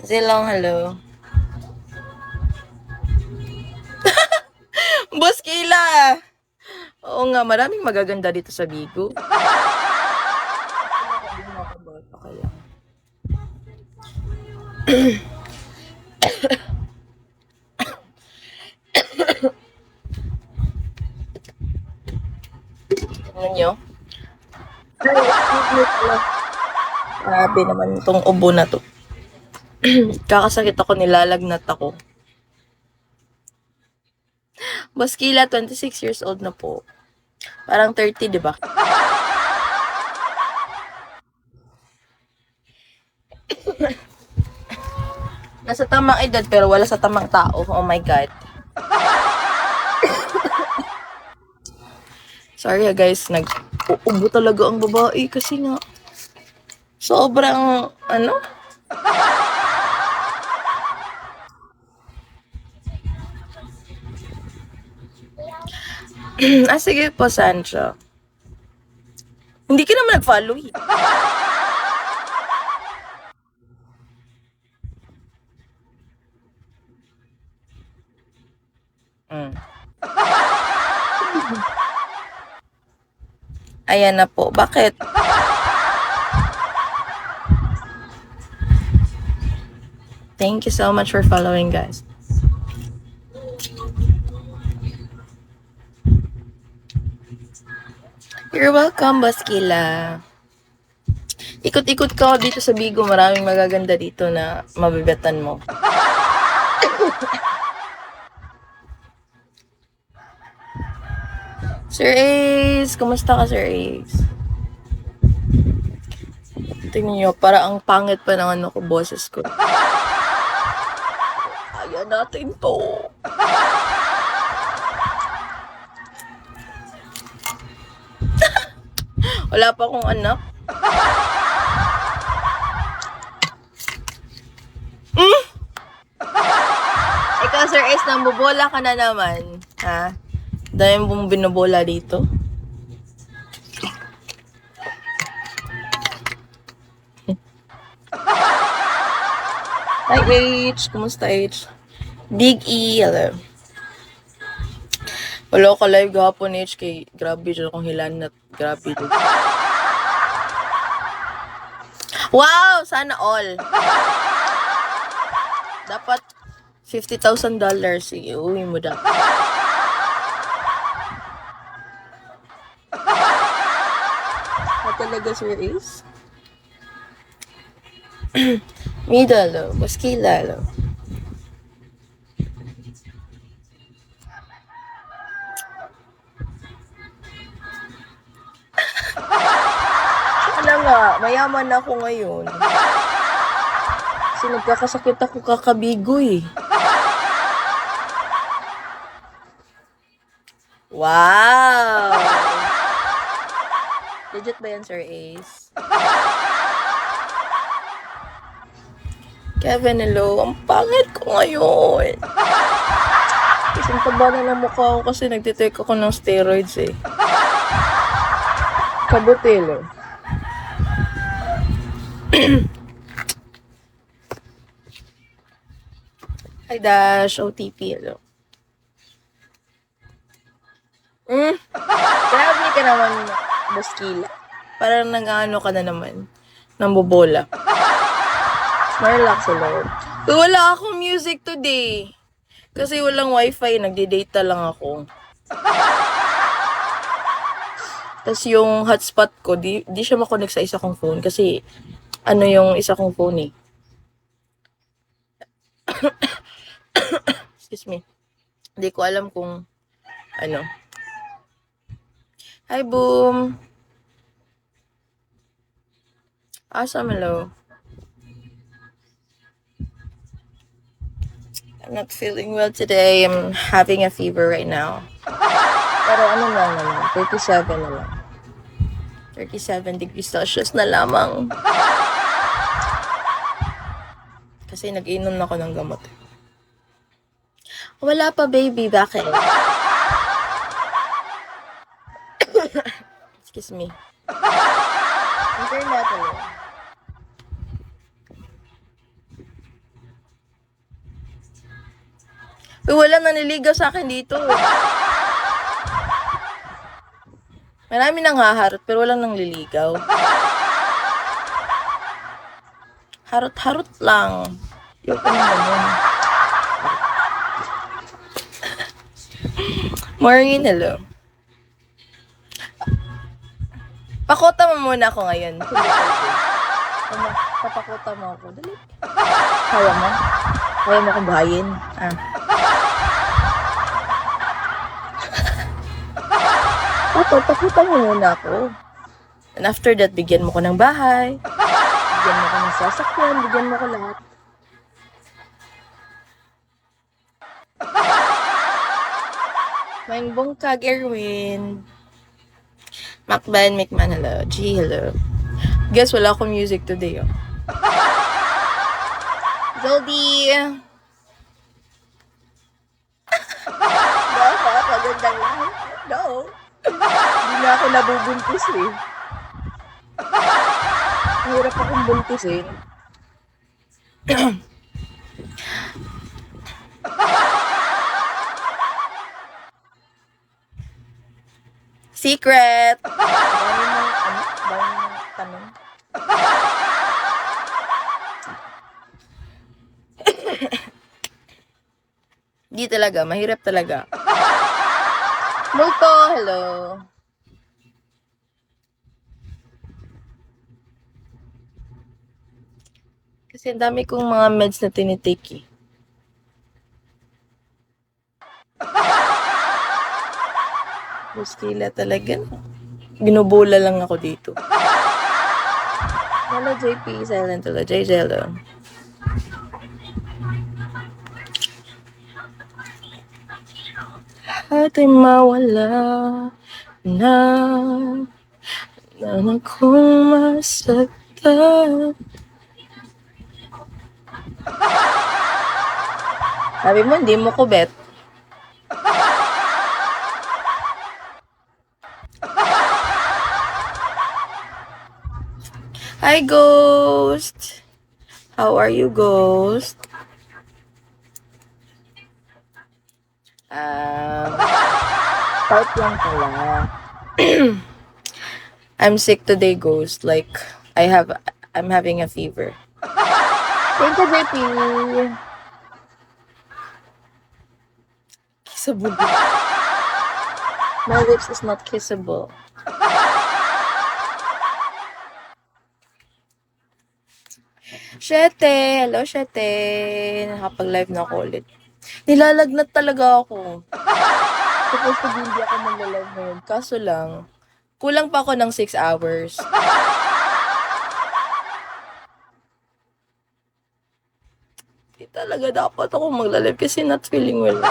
Zilong, hello. Boss Kila! Oo nga, maraming magaganda dito sa Bigo. Okay lang. Ano nyo? Grabe naman itong ubo na to. Kakasakit ako, nilalagnat ako. Boss Kila, 26 years old na po. Parang 30, di ba? Nasa tamang edad pero wala sa tamang tao. Oh my God. Sorry guys, nag-uubo talaga ang babae kasi nga sobrang, ano? Sige po, Sancho. Hindi ka naman nag-follow eh. Ayan na po. Bakit? Thank you so much for following, guys. You're welcome, Boss Kila. Ikot-ikot ka dito sa Bigo. Maraming magaganda dito na mabibetan mo. Sir Ace! Kumusta ka, Sir Ace? Tingnan nyo, para ang pangit pa ng ano ko, boses ko. Kaya natin to. Wala pa akong anak. Ikaw, Sir Ace, nambobola ka na naman. Ha? Dahil mong binobola dito. Hi, H. Kumusta, H? Big E, hello. Wala ka live gahapon, H. Kay grabe dyan akong hilan at grabe dyan. Wow! Sana all. Dapat $50,000. Sige, uwi mo dapat. Talaga, Sir Ace? Middle, mas kilala. Wala nga, mayaman ako ngayon. Kasi nagkakasakit ako kakabigo eh. Wow! Legit ba yan, Sir Ace? Kevin, hello. Ang pangit ko ngayon. Kasi taba na ng mukha ko kasi nagtitake ako ng steroids eh. Kabutilo. Hi Dash, OTP, hello. Grabe ka naman, Boss Kila. Parang nag-ano ka na naman. Nambobola. Relax alone. Wala akong music today. Kasi walang wifi, nagdi-data lang ako. Tapos yung hotspot ko, di siya makonect sa isa kong phone. Kasi, ano yung isa kong phone eh. Excuse me. Hindi ko alam kung, ano. Hi, Boom. Awesome, hello. I'm not feeling well today. I'm having a fever right now. Pero ano lang naman, 37 na lang. 37 degrees Celsius na lamang. Kasi nag-inom na ako ng gamot. Wala pa, baby. Bakit? Excuse me. Internet ulit. Uy, walang naniligaw sa akin dito. Marami nang haharot, pero walang nangliligaw. Harot-harot lang. Yung ganun. Morning, hello. Pakota mo muna ako ngayon. Papakota mo ako. Dali. Kaya mo? Kaya mo akong bahayin? Pakota mo muna ako. And after that, bigyan mo ko ng bahay. Bigyan mo ko ng sasakyan. Bigyan mo ko lahat. Maing bongkag, Erwin. Macban, McMahon, hello. G, hello. Guess wala akong music today, oh. Zoldy! No, pagandang lang. No. Hindi na ako nabubuntis, eh. Hirap akong buntisin. Secret! Dami mong tanong. Di talaga, mahirap talaga. Multo, hello. Kasi ang dami kong mga meds na tinitake, eh. Buskila talaga. Binubula lang ako dito. Hello, JP. Silent hello. JJ, hello. At ay mawala na akong masaktan. Sabi mo, hindi mo ko bet. Hi, Ghost! How are you, Ghost? Part lang pala. I'm sick today, Ghost. Like, I'm having a fever. Thank you, JP. Kissable. My lips is not kissable. Shete! Hello, Shete! Nakapag-live na ako ulit. Nilalagnat talaga ako. Supposed to hindi ako mag-live ngayon. Kaso lang, kulang pa ako ng 6 hours. Hindi talaga dapat ako mag-live kasi not feeling well.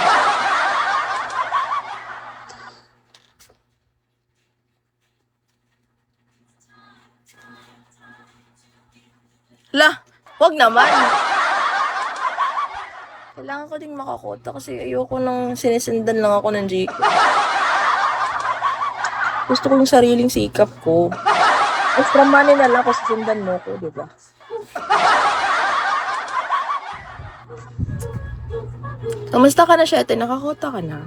Lah! Wag naman! Kailangan ko ding makakota kasi ayoko nang sinisendan lang ako ng G ko. Gusto ko yung sariling sikap ko. Extra money na lang kung sisendan mo ko, diba? Kamusta ka na, Shete? Nakakota ka na?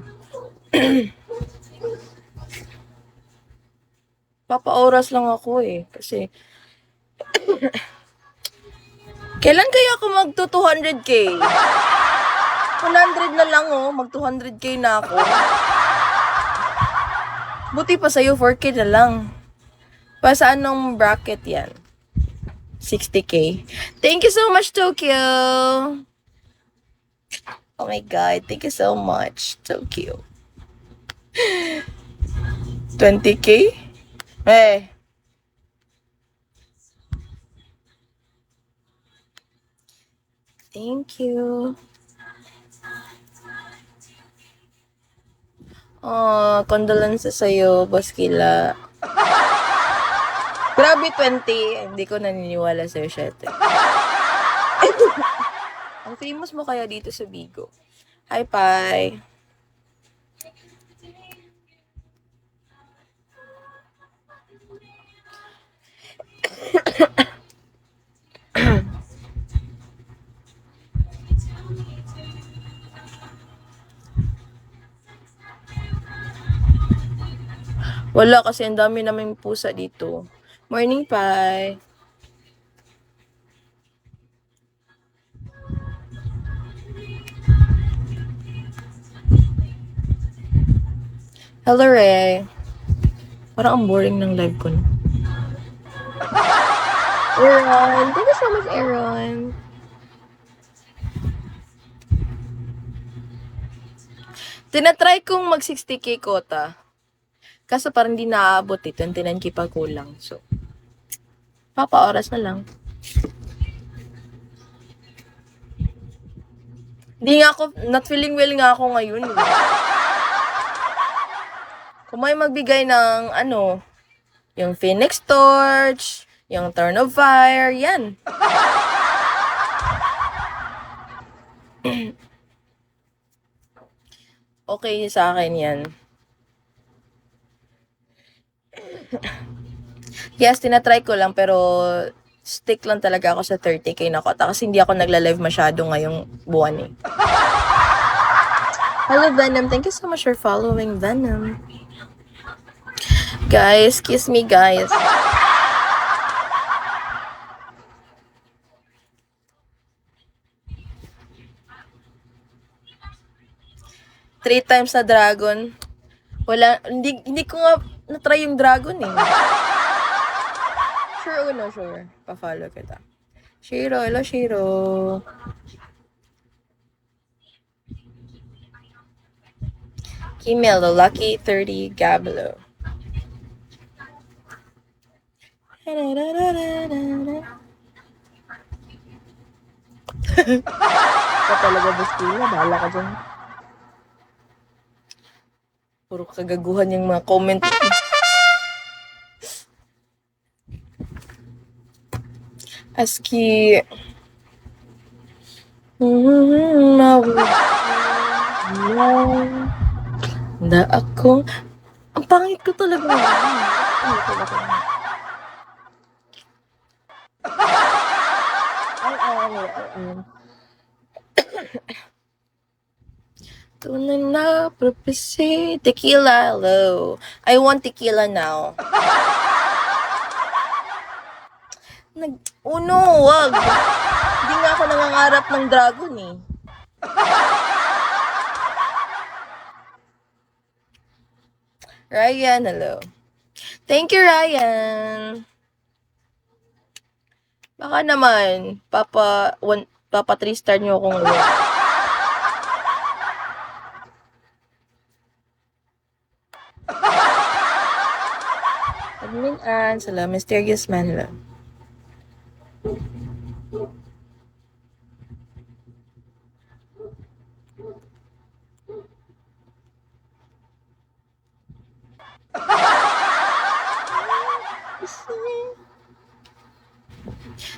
Papa-oras lang ako eh. Kasi kailan kaya ako magto 200k? 100 na lang oh, mag 200k na ako. Buti pa sa'yo, 4k na lang. Pa sa anong bracket yan? 60k. Thank you so much, Tokyo! Oh my God, thank you so much, Tokyo. 20k? Eh. Thank you. Oh, condolences sa'yo, Boss Kila. Grabe 20, hindi ko naniniwala sa'yo, Shete. Ang famous mo kaya dito sa Bigo. Hi, Pai. Wala kasi ang dami naming pusa dito. Morning, Pai. Hello, Ray. Parang ang boring ng live ko. Aaron, thank you so much, Aaron. Tinatry kong mag 60k quota. Kaso parang hindi naaabot eh. 29k pa kulang. So, papa-oras na lang. Hindi nga ako, not feeling well nga ako ngayon. Kung may magbigay ng yung Phoenix Torch, yung Turn of Fire, yan. Okay sa akin yan. Yes, tinatry ko lang pero stick lang talaga ako sa 30k na quota kasi hindi ako nagla-live masyado ngayong buwan eh. Hello, Venom. Thank you so much for following, Venom. Guys, kiss me, guys. Three times na dragon. Wala, hindi ko nga na-try yung dragon eh. Sure, sure. Pa-follow kita. Shiro, hello, Shiro. Kimelo, Lucky 30, Gablo. Ikaw talaga, Bustila. Bahala ka dyan. Puro kagaguhan yung mga comment. Aski. Na ako. Ang pangit ko talaga. Tunay na prophecy. Tequila, hello. I want tequila now. Wag. Hindi nga ako nangangarap ng dragon eh. Ryan, hello. Thank you, Ryan. Baka naman, papa 3 star nyo akong Admin Ann, hello. Mysterious Man, hello.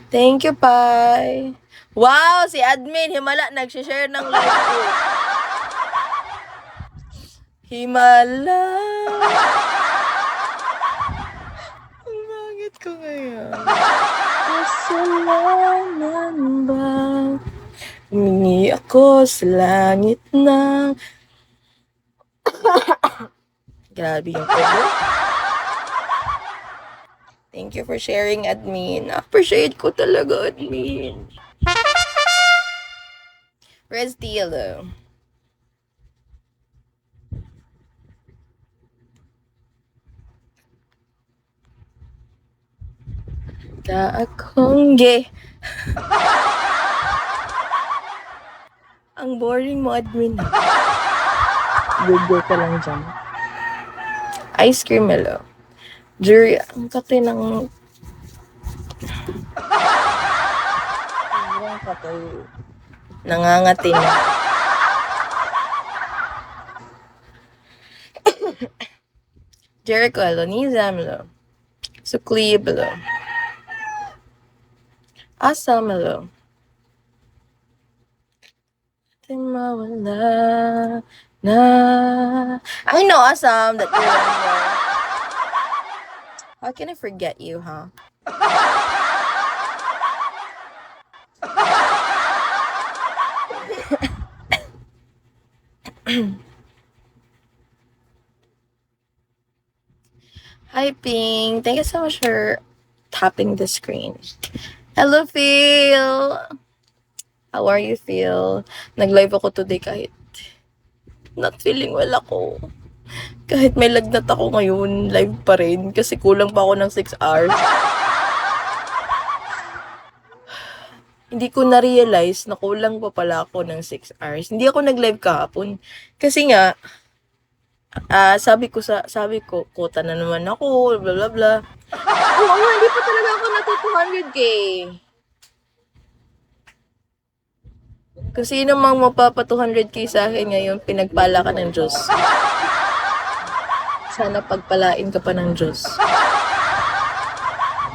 Thank you, Pai. Wow, si Admin Himala nag-share ng live ko. Himala. Ang bakit ko ngayon? Kasalanan ba? Humingi ako sa langit ng... Grabe yung pwede. Thank you for sharing, Admin. Appreciate ko talaga, Admin. Res Tilo. Da akong gay. Ang boring mo, Admin. Google ka lang dyan. Ice cream, hello. Jury, ang katay ng... Ang katay. Nangangati na. Jericho, hello. Nizam, hello. Sukli below. Asa below. Mawala na. I know, Asam, that you're one more. How can I forget you, huh? Hi, Ping. Thank you so much for tapping the screen. Hello, Phil. How are you, Phil? Nag-live ako today kahit not feeling well ako. Kahit may lagnat ako ngayon, live pa rin. Kasi kulang pa ako ng 6 hours. Hindi ko na-realize na kulang pa pala ako ng 6 hours. Hindi ako nag-live kahapon. Kasi nga, sabi ko, kota na naman ako, blah, blah, blah. Oo nga, hindi pa talaga ako natu 200k. Kung sino mang mapapa 200k sa akin ngayon, pinagpala ka ng Diyos. Sana pagpalain ka pa ng Diyos.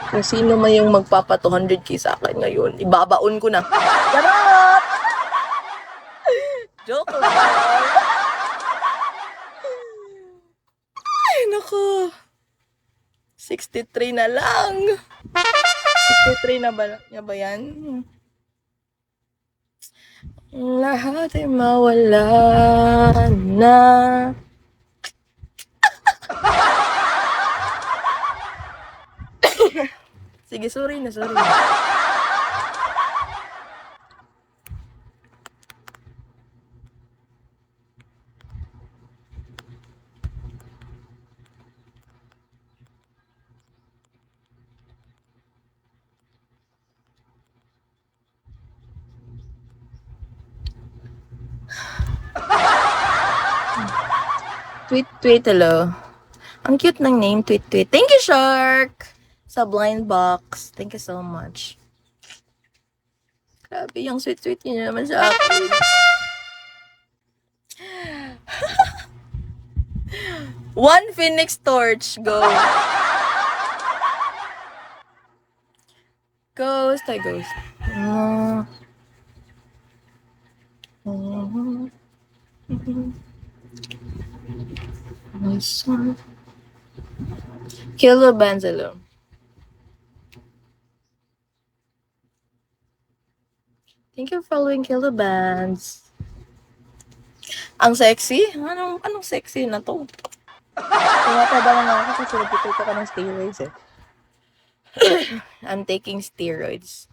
Kung sino man yung magpapa 200k sa akin ngayon, ibabaon ko na. Charot! Joke lang. Ay, naku. 63 na lang. 63 na ba yan? Lahat ay mawala na. Sige, sorry na. Tweet, hello. Ang cute ng name, tweet. Thank you, Shark! Sa blind box. Thank you so much. Grabe, yung sweet niyo naman sa akin. One Phoenix torch, go. Ghost. Kilo Banzalo. Thank you for following Kilo Bands. Ang sexy? Anong sexy na to? Kaya pa ba naman ako kasi nagtitake ako ng steroids eh. I'm taking steroids.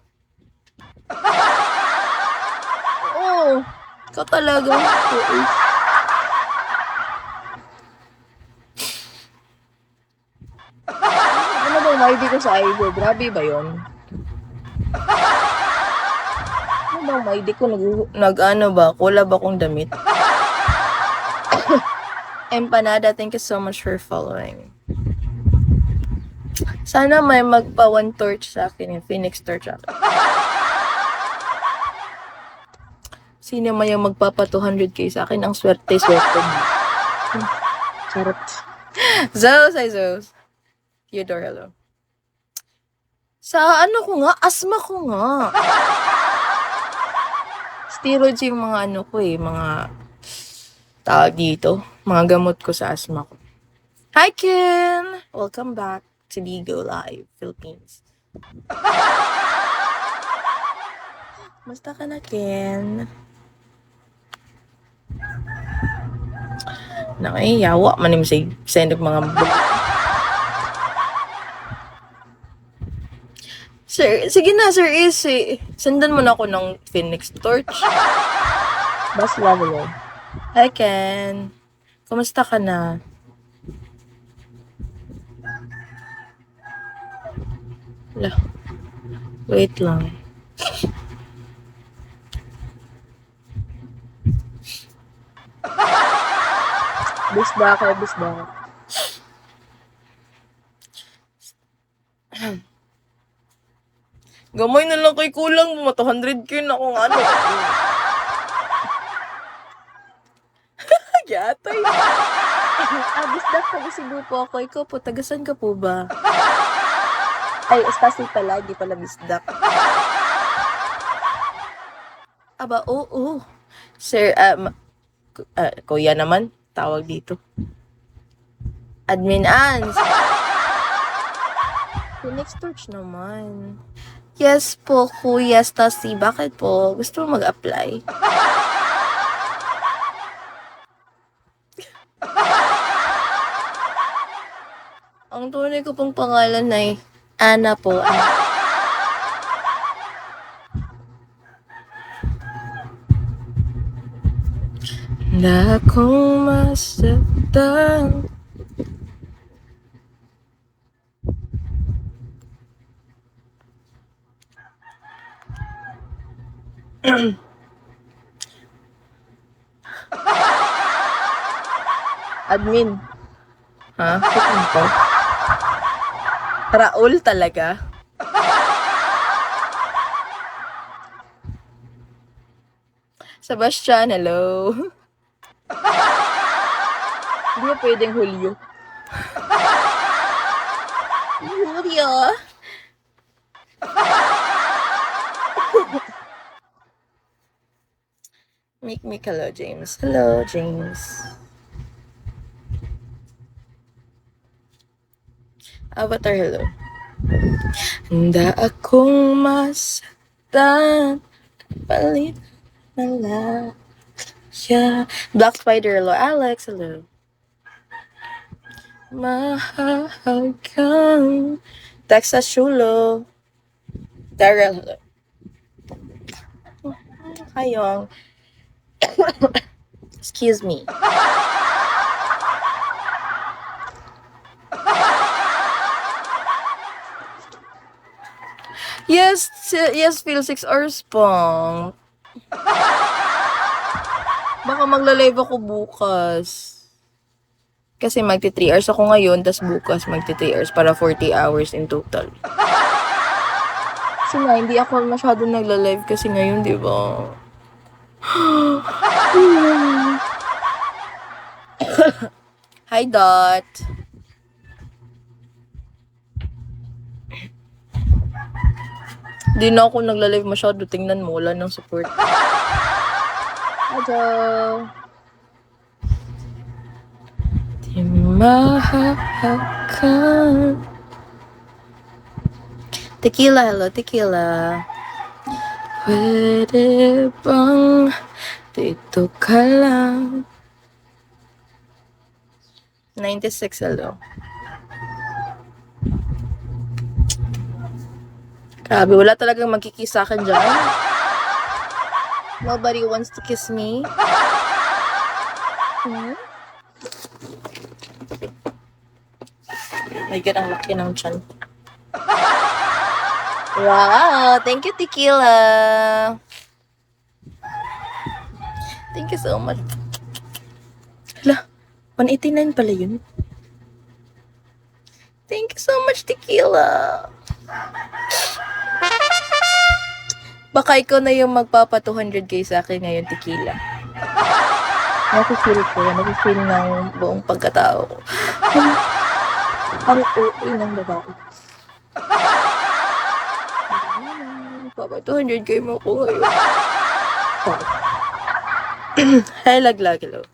Oo. Ikaw talaga. Ano ba yung ID ko sa ID? Grabe ba yun? Ano ba yung ID ko? Nag-ano ba? Collab akong damit? Empanada, thank you so much for following. Sana may magpa one torch sa akin, yung Phoenix torch akin. Sino man yung magpapa 200k sa akin, ang swerte mo. Charot. Zeus. Theodore, hello. Sa ano ko nga, asma ko nga. Steroids yung mga ano ko mga tawag dito, mga gamot ko sa asma ko. Hi, Ken! Welcome back to Bigo Live, Philippines. Basta ka na, Ken. Yawa man yung send mga Sir, sige na, Sir Is. Sendan mo na ako ng Phoenix torch. Bas level. Hi, Ken. Kumusta ka na? Wait lang. Bisda. Gamay na lang kay kulang mo. 200k na akong ano. Yatay. Bisda, taga Cebu po ako. Ikaw po, tagasan ka po ba? Ay, Stasi pala, di pala Bisdak. Aba, oo. Sir, kuya naman, tawag dito. Admin Ans. Phoenix Torch naman. Yes po, Kuya Stasi. Bakit po? Gusto mo mag-apply? Ang tunay ko pong pangalan ay Ana po. Na kung masaktan. Admin. Ha? Saan po? Raul talaga? Sebastian, hello. Hindi ba pwedeng Julio? Julio? Make hello, James. Hello, James. Avatar, hello. Handa akong masaktan palit ng siya. Black Spider, hello. Alex, hello. Mahal kang Texas Shulo. Daryl, hello. Hayong. Excuse me. Yes, feel 6 hours pang. Baka magla-live ako bukas. Kasi magti 3 hours ako ngayon, tas bukas magti 3 hours para 40 hours in total. Kasi nga, hindi ako masyado nagla-live kasi ngayon, di ba? Hi, Dot. Di na ako nagla-live masyado. Tingnan mo, wala ng support. Hello. Di mahahakan. Tequila, hello, tequila. Pwede bang dito ka lang? 96, hello. Grabe, wala talagang magkikiss sa akin dyan. Nobody wants to kiss me. My God, ang laki ng tiyan. Wow, thank you, tequila. Thank you so much. Hala, 189 pala yun. Thank you so much, tequila. Baka ikaw na yung magpapa 200k sa akin ngayon, tequila. Nafe-feel ko, nafe-feel ng buong pagkatao ko. Ang OA ng babae. Papa, 200k mo ko ngayon. Hi, laglag, hello.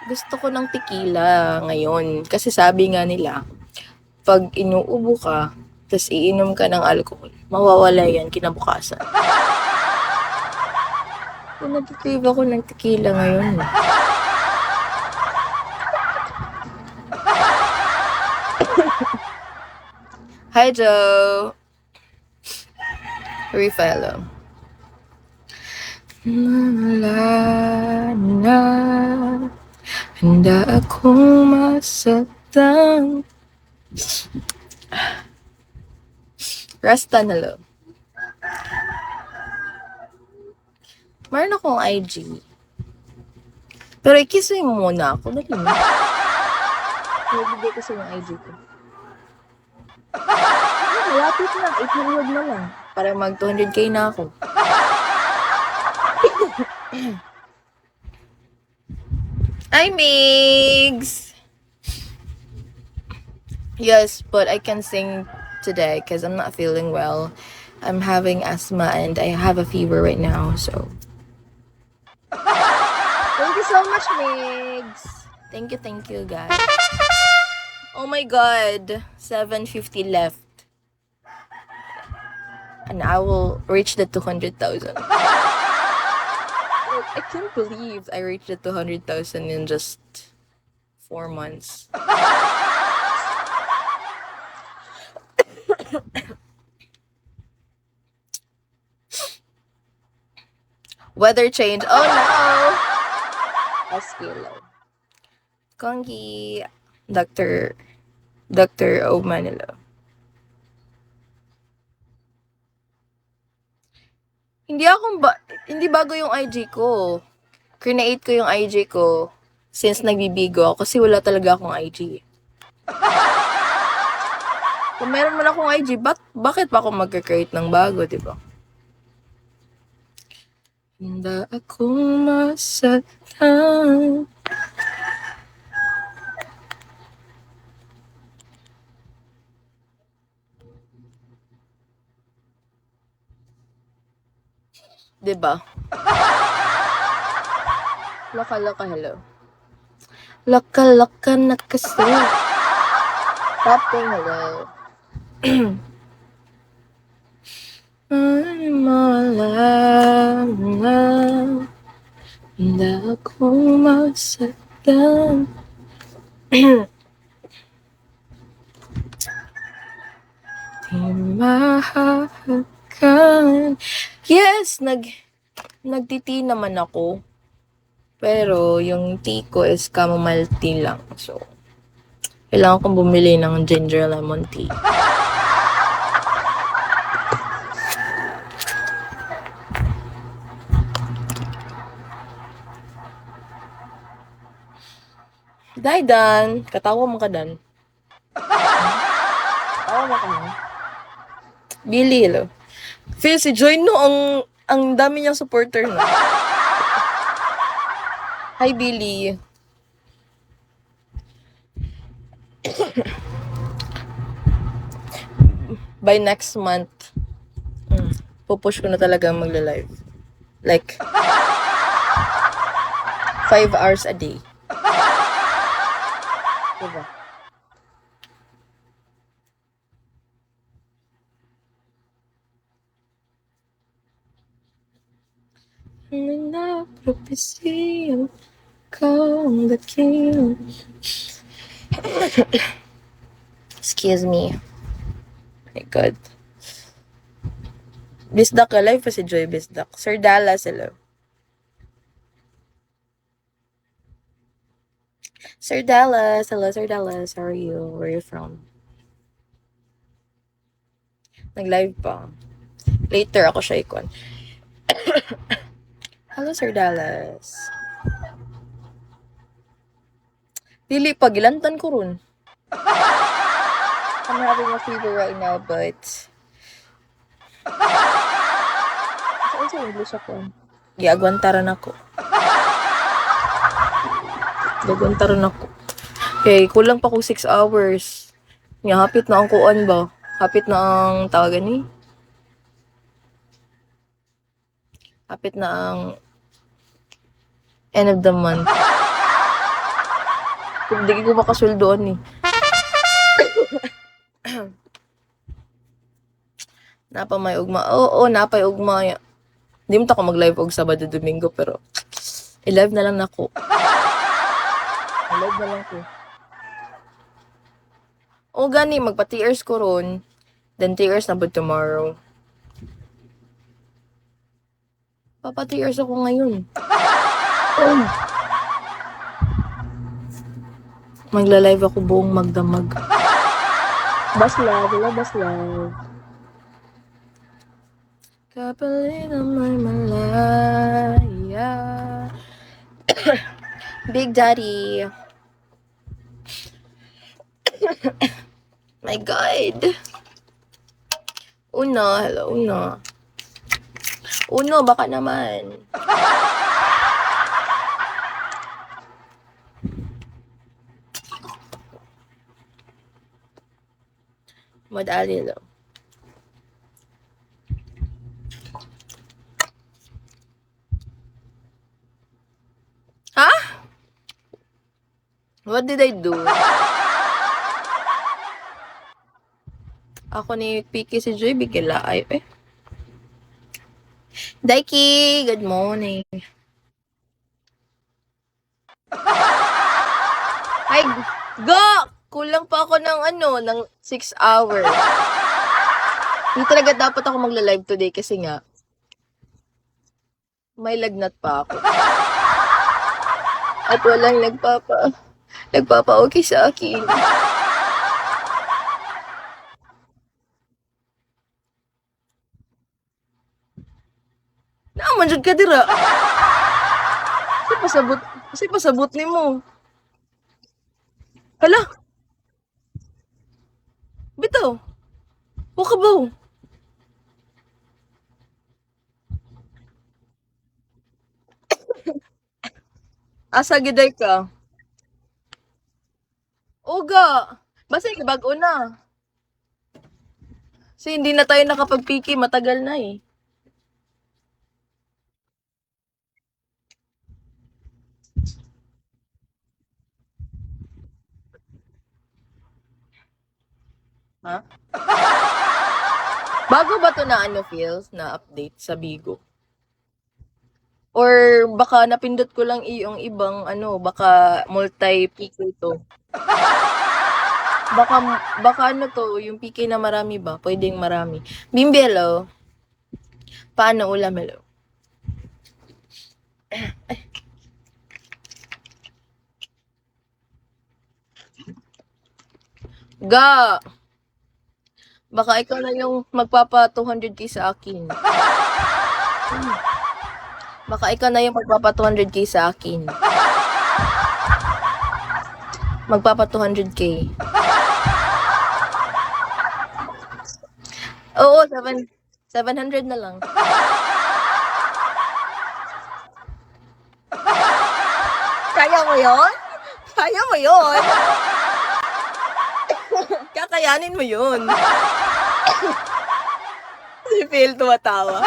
Gusto ko ng tequila ngayon. Kasi sabi nga nila, pag inuubo ka, tapos iinom ka ng alcohol, mawawala yan kinabukasan. So, nag-crave ako ng tequila ngayon. Hi, Joe. Refellow. Wala na. Handa akong masaktan. Rastan, hello. Meron akong IG. Pero i-kiss mo muna ako. Dali mo. Nabigay ko sa yung IG ko. Malapit na. 800 na lang. Para mag 200k na ako. Hi, Migs! Yes, but I can sing today because I'm not feeling well. I'm having asthma and I have a fever right now, so. Thank you so much, Migs. Thank you, guys. Oh my god, 750 left. And I will reach the 200,000. I can't believe I reached the 200,000 in just 4 months. Weather change. Oh no! Eskilo. Kongi. Dr. O Manila. Hindi bago yung IG ko. Create ko yung IG ko since nagbibigo ako kasi wala talaga akong IG. Kung meron man akong IG, bakit pa ako mag-create ng bago, di ba? Handa akong masaktan. Di ba? Laka, hello. Laka na kasi. Tapping, hello. Ay, malam na. Handa akong masaktan. Di mahahakan. Yes, nagtiti naman ako. Pero yung tea ko is chamomile tea lang. So, kailangan kong bumili ng ginger lemon tea. Dahil dan, katawa mo ka dan. Katawa mo ka mo. Billy, hello. Phil, si Joy no, ang dami niyang supporter na. Hi, Billy. By next month, pupush ko na talaga magla-live. Like, 5 hours a day. Diba? Napropisiyo kong dakilang. Excuse me. My God. Bisdak ka, live pa si Joy Bisdak. Sir Dallas, hello. Sir Dallas, hello Sir Dallas. How are you? Where are you from? Nag-live pa. Later ako siya ikon. Hello Sir Dallas. Dili, pagilantan ko ron. I'm having a fever right now, but... Saan sa English ako? Giagwantaran ako. Okay, kulang pa ko 6 hours. Nga, hapit na ang kuan ba? Hapit na ang tawagan ni? Hapit na ang end of the month. Hindi ko makasuldoon eh. Napa may ugma. Oo, napay ugma. Hindi mo ako mag-live og Sabado, Domingo, pero i-live na lang ako. I-live na lang ko. O gani, magpa-tears ko ron. Then tears na ba tomorrow? Papa-tears ako ngayon. Magla-live ako buong magdamag. Baslaw, wala baslaw. Kapalit ang may malaya. Big Daddy. My God. Hello, Uno, baka naman. Madali lang. Ha? What did I do? Ako ni Piki si Joy, bigla ay eh. Daiki, good morning. Ay, go! Kulang pa ako ng ng 6 hours. Hindi talaga dapat ako magla-live today kasi nga, may lagnat pa ako. At walang nagpapa-okay sa akin. Naaman jud ka dira. Kasi pasabot ni mo. Hala, bitaw. Wa ka ba? Asa giday ka? Uga. Basta bag-o na. Kasi hindi na tayo nakapag-piki, matagal na eh. Ha? Bago ba to na feels na update sa Bigo? Or baka napindot ko lang yung ibang baka multi-PK to. Baka baka yung PK na marami ba? Pwedeng marami. Bimbi, hello. Paano ulam, hello? Ga! Baka ikaw na yung magpapa 200k sa akin. Baka ikaw na yung magpapa 200k sa akin. Magpapa 200k. Oo, 700 na lang. Kaya mo yon? Kaya mo yon? Kakayanin mo yun. Si Phil tumatawa.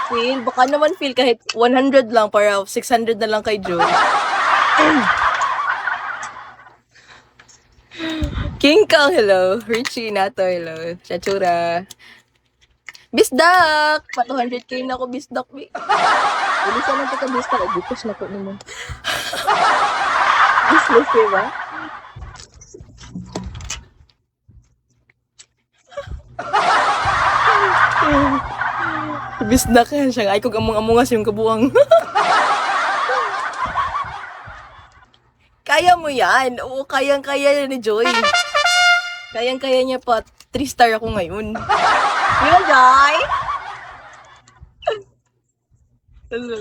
Phil, baka naman Phil kahit 100 lang para 600 na lang kay Joe. King Kong, hello. Richie Nato, hello. Chachura. Bisdak! Pa 200k na ako bisdak, bi. Bilisan na ka bisdak. Ay, bukos na ko naman. Business, diba? Bisdak yan siya. Ay, kung among-amungas yung kabuang. Kaya mo yan. Oo, kayang-kaya ni Joy. Kayang-kaya niya pa. 3-star ako ngayon. Yun, Joy? Hello.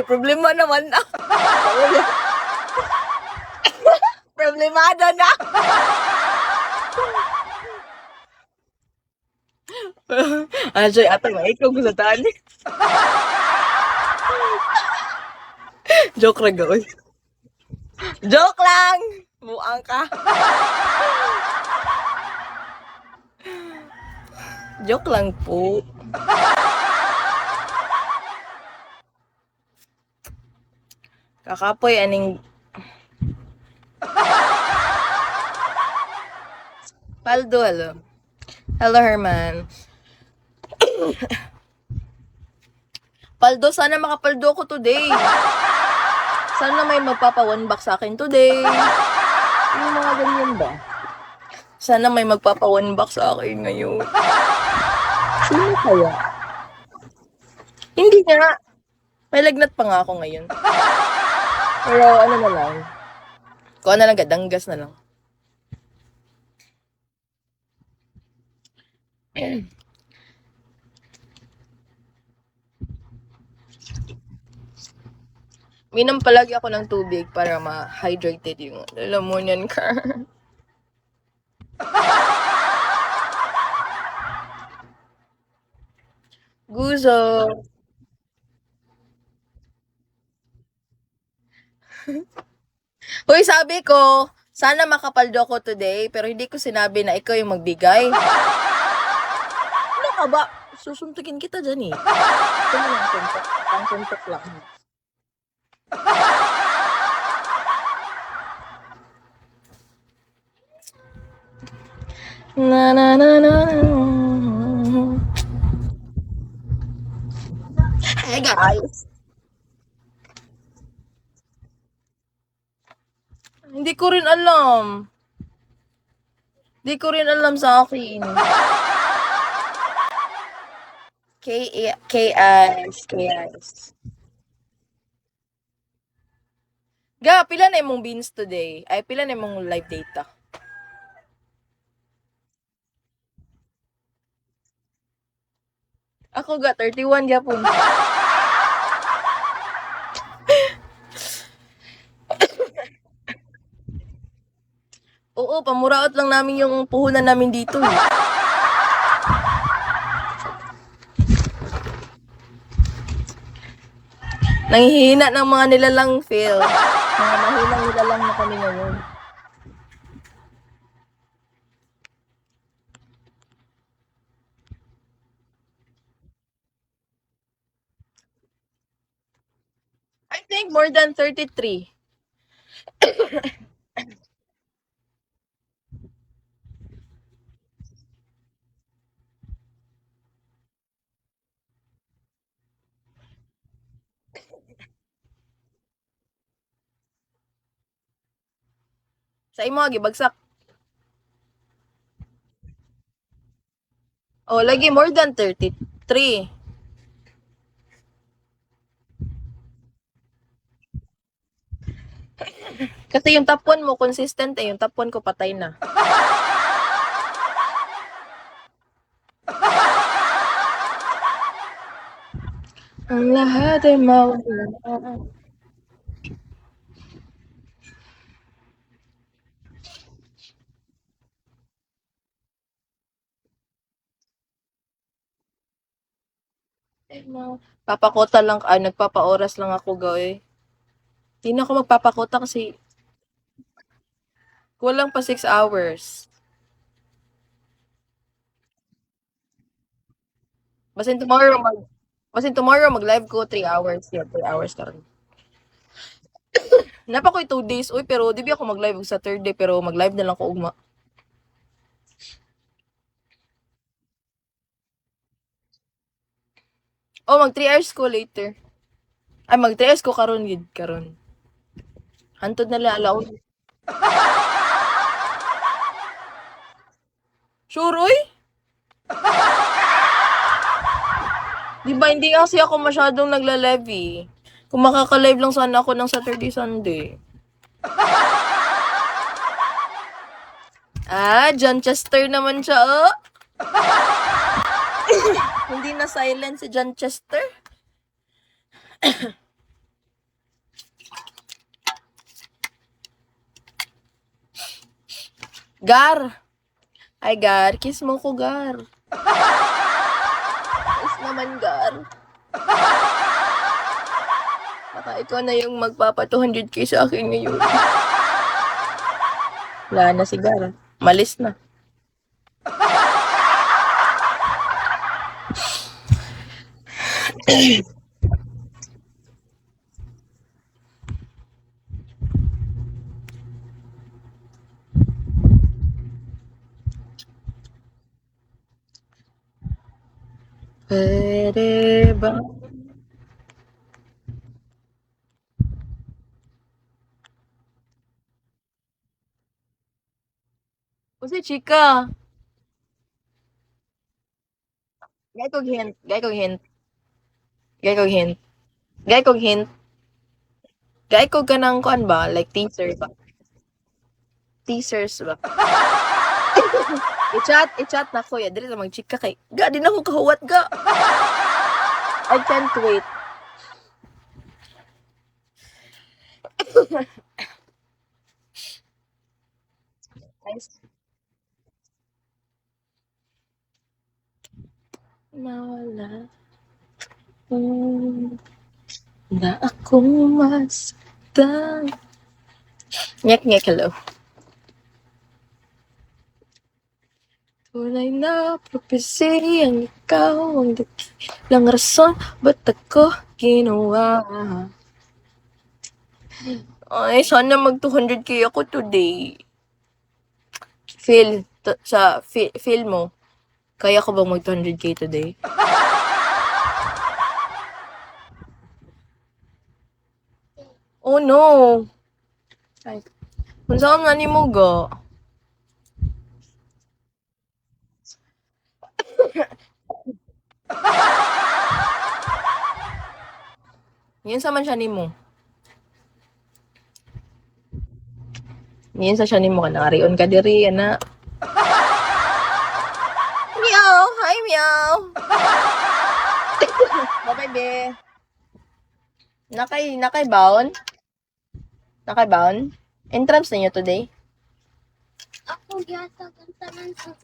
Problema naman na. Problemado na. Joy, ata nga ikaw gusto tani. Joke lang, gawin. Joke lang! Buang ka. Joke lang po. Kakapoy, aning... Paldo, hello. Hello, Herman. Paldo, sana makapaldo ko today. Sana may magpapa 1 box sa akin today. Yung mga ganyan ba? Sana may magpapa 1 box sa akin ngayon. Sino kaya? Hindi nga. May lagnat pa nga ako ngayon. Pero ano na lang. Kung ano lang, gadanggas na lang. Minom palagi ako ng tubig para ma-hydrated yung lalamunan ka. Guzo. Hoy, sabi ko, sana makapaldo ko today, pero hindi ko sinabi na ikaw yung magbigay. Ano ka ba? Susuntukin kita dyan eh. Ito mo lang suntok. Pang suntok lang. Na na na na na. Hey guys. Hindi ko rin alam. Hindi ko rin alam sa akin. K-I-S. K-I-S. Ga, pila na imong beans today? Ay, pila na imong live data? Ako ga, 31 gyapon. Oo, pamuraot lang namin yung puhunan namin dito. Nanghihina ng mga nilalang feel. Mga mahilang nilalang na kami ngayon. I think more than 33. Sa imo, gibagsak. Oh, lagi more than 33. Kasi yung top 1 mo, consistent eh. Yung top 1 ko patay na. Ang lahat ay mawala. Papakota lang, nagpapaoras lang ako gawin. Hindi na ako magpapakota kasi kulang pa 6 hours. Basin tomorrow mag-live ko 3 hours. Yeah, 3 hours karon. Napa ko'y 2 days. Uy, pero di ba ako mag-live sa Saturday, pero mag-live na lang ko ugma. Oh, mag 3 hours ko later. Ay, mag 3 hours ko karon gid karon. Hantod na lang alaw. Sure, uy? Di ba, hindi kasi ako masyadong nagla-live eh. Kung makaka-live lang sana ako ng Saturday, Sunday. John Chester naman siya, oh. Hindi na silent si John Chester. Gar. Ay, Gar. Kiss mo ko, Gar. Kiss naman, Gar. Baka ikaw na yung magpapa 200k sa akin ngayon. Wala na si Gar. Malis na. Pwede ba? Kasi chika. Gay kog hint. Gay kog hint. Gay kog hint. Gay kog hint. Gay kog kanang kuan ba? Like teaser ba? Teasers ba? I-chat na ko ya. Dili na mag-chika kay. Ga, di na ako kahuwat ga. I can't wait. Nice. Nawala. Na akong masdan. Ngek ngek, hello. Tunay na prophecy ang ikaw ang dakilang rason ba't ako ginawa. Ay, sana mag 200k ako today. Feel mo. Kaya ko bang mag 200k today? Oh no! Ay, kung saan nga ni mo ga? Yan sa man siya ni mo. Yan sa siya ni mo ka nangarion ka diri, ana. Meow! Hi, meow! Bye-bye, be. Nakay baon? Nakay baon? Entrance ninyo today? Ako gyatag ang tanan sa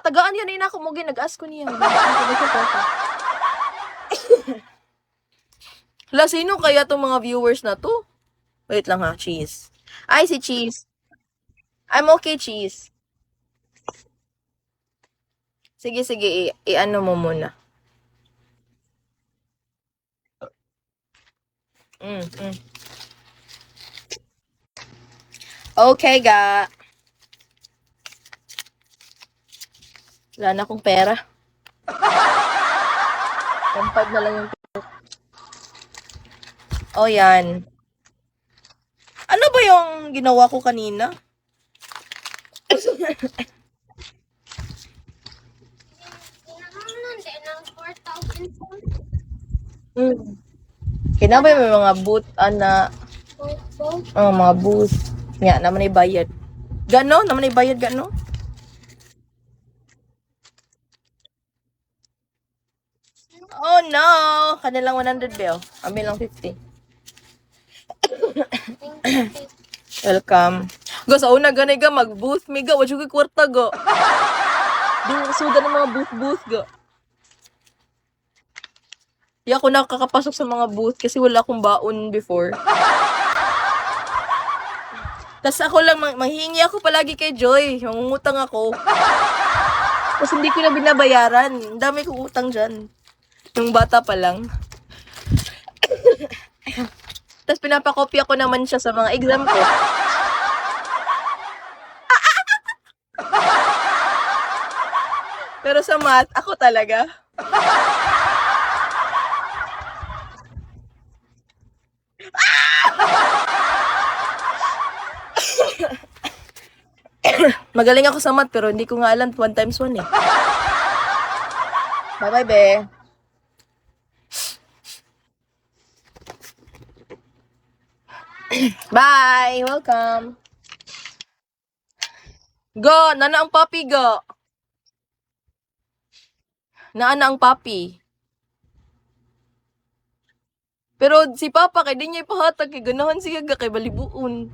Tagaan yan na ako mo nag-ask ko niya. Hala, sino kaya tong mga viewers na to? Wait lang ha, Cheese. Ay, si Cheese. I'm okay, Cheese. Sige, i-ano mo muna. Okay, ga. Wala na akong pera. 1.5 na lang yung oh, yan. Ano ba yung ginawa ko kanina? ginahanan din ng 4,000 Kinabay may mga boot, both. mga booth. Nga, naman ay bayad. Gano? Naman ay bayad, gano? Oh no! Kanilang 100 bell. Amin lang 50. Welcome. Go, sa una ganay ga, mag-booth mi ga. Wajud ko kwarta ga. Di suda ng mga booth ga. Di ako nakakapasok sa mga booth kasi wala akong baon before. Tapos ako lang, manghingi ako palagi kay Joy. Mangungutang ako. Tapos hindi ko na binabayaran. Ang dami kong utang dyan. Nung bata pa lang. Tapos pinapakopya ko naman siya sa mga exam ko. Pero sa math, ako talaga. Magaling ako sa math pero hindi ko nga alam 1 times 1 eh. Bye-bye, be. Bye! Welcome! Go! Nana ang papi, go! Naana ang papi. Pero si Papa, kay di niya ipahatag, kay ganahan siya ga, kay balibuon.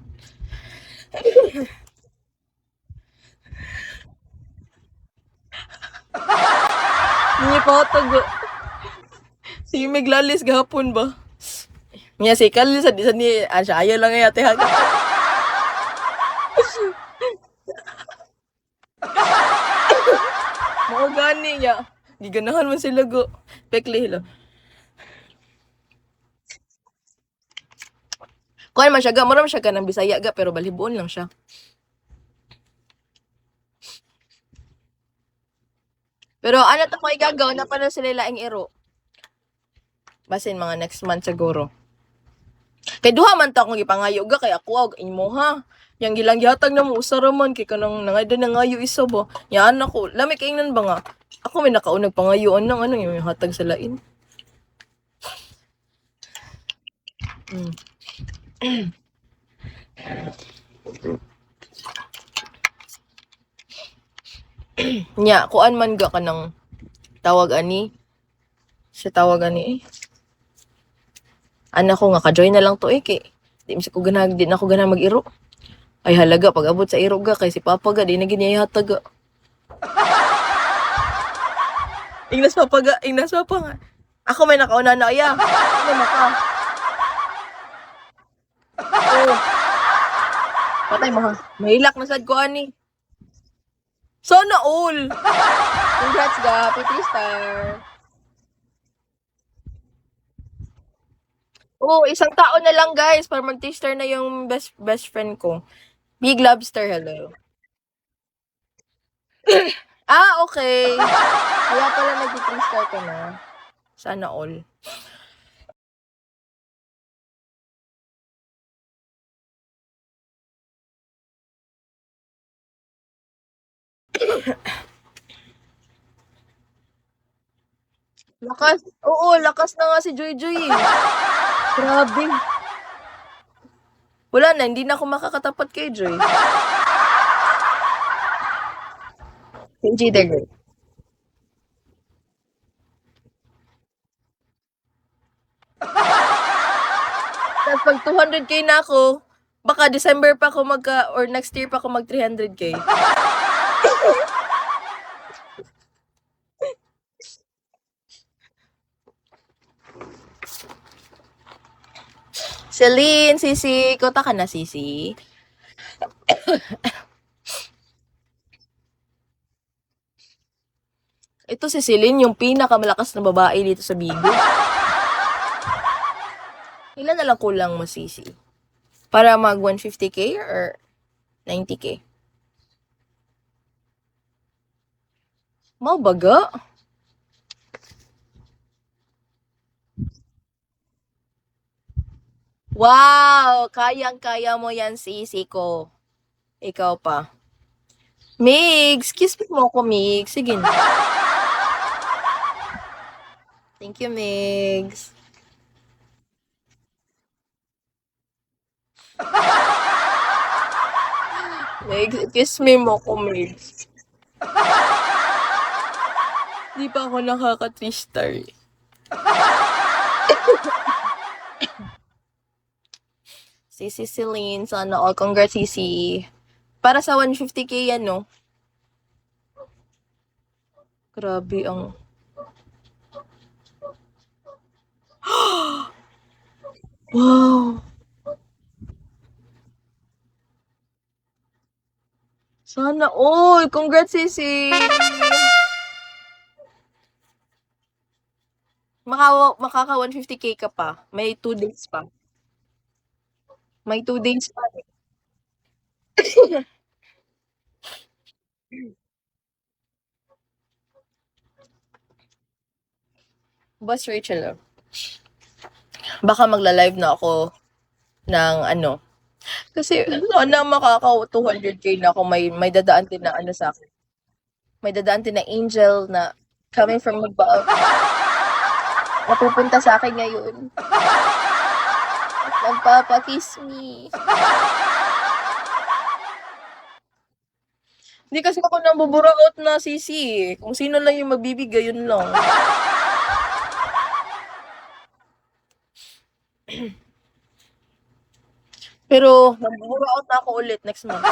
Di niya ipahatag ga. Si Meglalis gahapon ba? Niya si Kal sa ni siya ayaw lang ay ate haga. Mao gani niya. Giganahan man sila go. Pekli hila. Kuan man siya ga, maram siya ka ng Bisaya ga pero balibuon lang siya. Pero ano to ko igagaw na pa na sila laing iro. Basin mga next month siguro. Kay duha man ta akong ipangayo ga kay ako og imo ha. Yang gilang gihatag na mo usara man kay kanang nangayda na ngayo isa ba. Yan ako, lami kay ingnan ba nga. Ako may nakaunag pangayoan ng ano yung hatag sa lain. Nya, kuan man ga kanang tawag ani. Sa tawag ani eh. Anak ko nga ka-join na lang to eh kay di ko ganag din ako ganang mag-iro. Ay halaga pag abot sa iro ga kay si Papa ga di na ginihatag ga. Ingnas Papa nga. Ako may nakauna na iya. Ano maka? Patay mo ha. Mahilak na sad ko ani. Sana all. Congrats ga, P3 star. Oo, isang taon na lang guys para mag-star na yung best friend ko. Big Lobster, hello. Okay. Kaya pala nag-3 star ka na. Sana all. Lakas. Oo, lakas na nga si Joy Joy eh. Grabe. Wala na, hindi na ako makakatapat kay Joy. Hindi the girl. Tapos pag 200k na ako, baka December pa ako or next year pa ako mag 300k. Celine, Sisi, kota ka na, Sisi. Ito si Celine, yung pinakamalakas na babae dito sa Bigo. Ilan na lang kulang mo, Sisi? Para mag 150k or 90k? Mau baga? Wow! Kayang-kaya mo yan, Sisi ko. Ikaw pa. Migs! Kiss mo ko, Migs. Sige na. Thank you, Migs. Migs, kiss me mo ko, Migs. Di pa ako nakaka-3 star. Sisi Celine, sana all. Congrats, Sisi. Para sa 150k yan, no? Grabe ang... Wow! Sana all! Congrats, Sisi! Makaka 150k ka pa. May 2 days pa. May 2 days pa. Boss Rachel, oh. Baka magla-live na ako ng ano. Kasi sana makaka 200k na ako. May dadaan din na ano sa akin. May dadaan din na angel na coming from above. Napupunta sa akin ngayon. At nagpapakiss me. Hindi kasi ako nabuburaot na sisi eh. Kung sino lang yung magbibigay, yun lang. Pero, nabuburaot na ako ulit next month.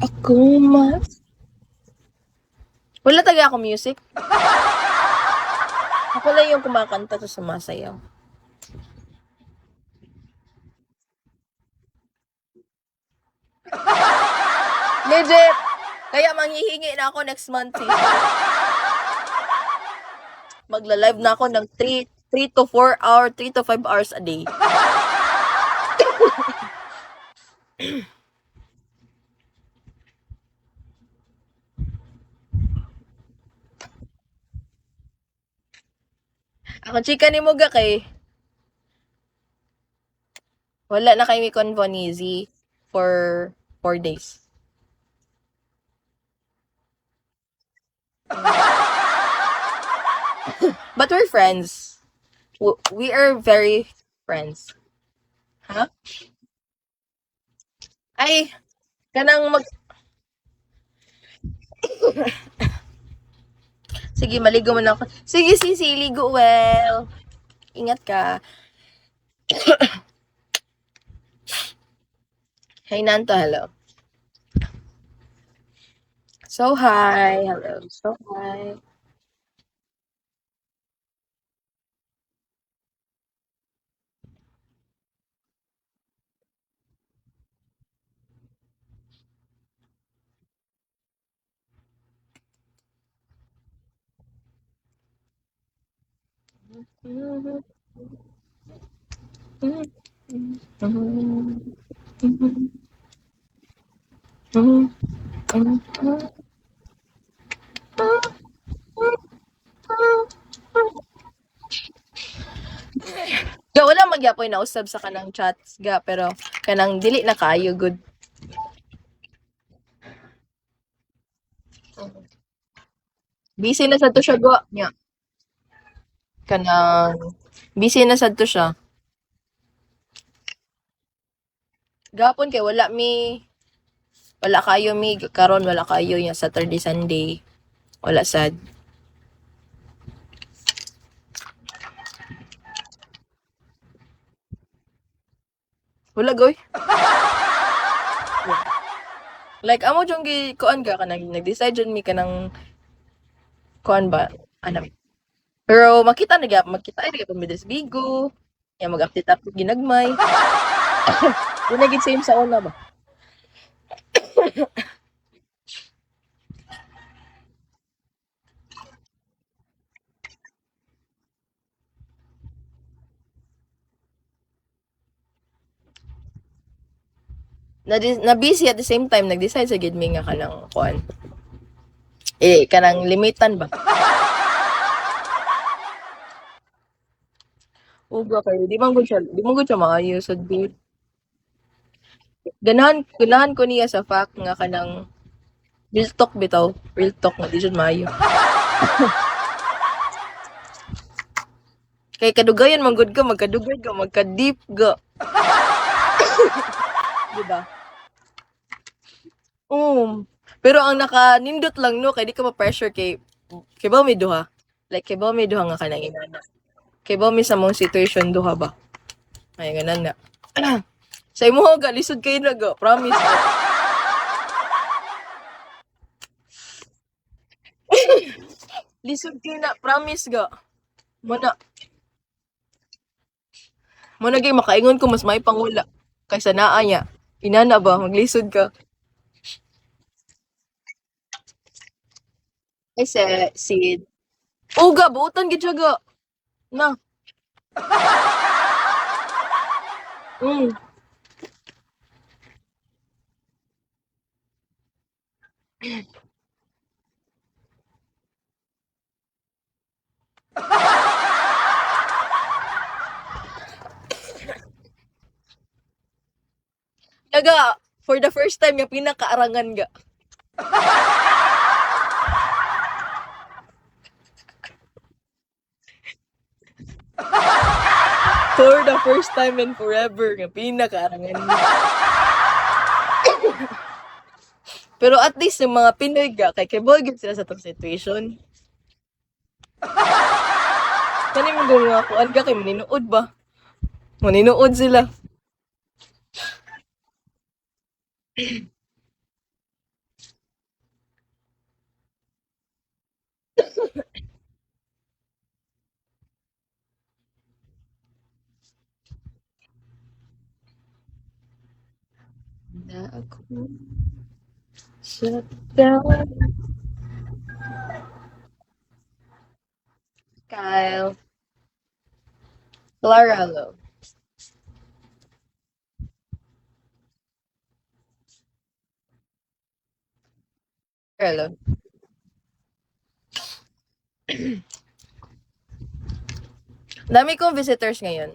Ako mas... Wala talaga ako music. Ako lang yung kumakanta sa sumasayaw. Legit! Kaya manghihingi na ako next month. Magla-live na ako ng 3 to 4 hours, 3 to 5 hours a day. Ako chika ni Muga kay wala na kay mi Convonizi for 4 days. But we're friends. We are very friends. Ha? Ay, kanang Sige, maligo mo na ako. Sige, Sisi, ligo well. Ingat ka. Hey, Nanto, hello. So hi. Hello. So hi. Ga wala magyapoy na usab sa kanang chats ga pero kanang dili na kaayo good. Busy na sad to siya go. Nya kanang busy na sad to siya. Gapon kay wala kayo mi karon wala kayo yung Saturday Sunday. Wala sad. Wala goy. Like amo jung gi kuan ka kanang nag-decide jud mi kanang kuan ba ano. Pero makita ay gyapon mi des Bigo. Ya mag-update up ginagmay. Di na gid same sa una ba. Na busy at the same time nag-decide sa gid mi nga kanang kuan. Kanang limitan ba. Uga kayo di man gud siya maayo sad good. Ganahan ko niya sa fact nga kanang real talk bitaw, real talk nga di jud maayo. Kay kadugayan man gud ka, magkadugay ka, magka-deep ga, di ba? Pero ang nakanindot lang no kay di ka ma-pressure kay ba may duha. Like kay ba may duha nga kanang inana. Kay ba may sa mong situation duha ba? Ay ganan na. Sa imo ga lisod kayo na ga, promise. Lisod kayo na, promise ga. Mana mana gyud makaingon ko mas may pangula kaysa naa niya. Inana ba maglisod ka? Ay sid. Uga buotan gid siya ga. Na. Mm. Naga for the first time nga pinakaarangan ga. For the first time and forever nga pinakaarangan niya. Pero at least yung mga Pinoy ga kay kayboy gyud sila sa tong situation. Kani mo nga kuan ka kay maninuod ba? Maninuod sila. Na ako shut down. Kyle. Clara, hello. Hello. Dami kong visitors ngayon.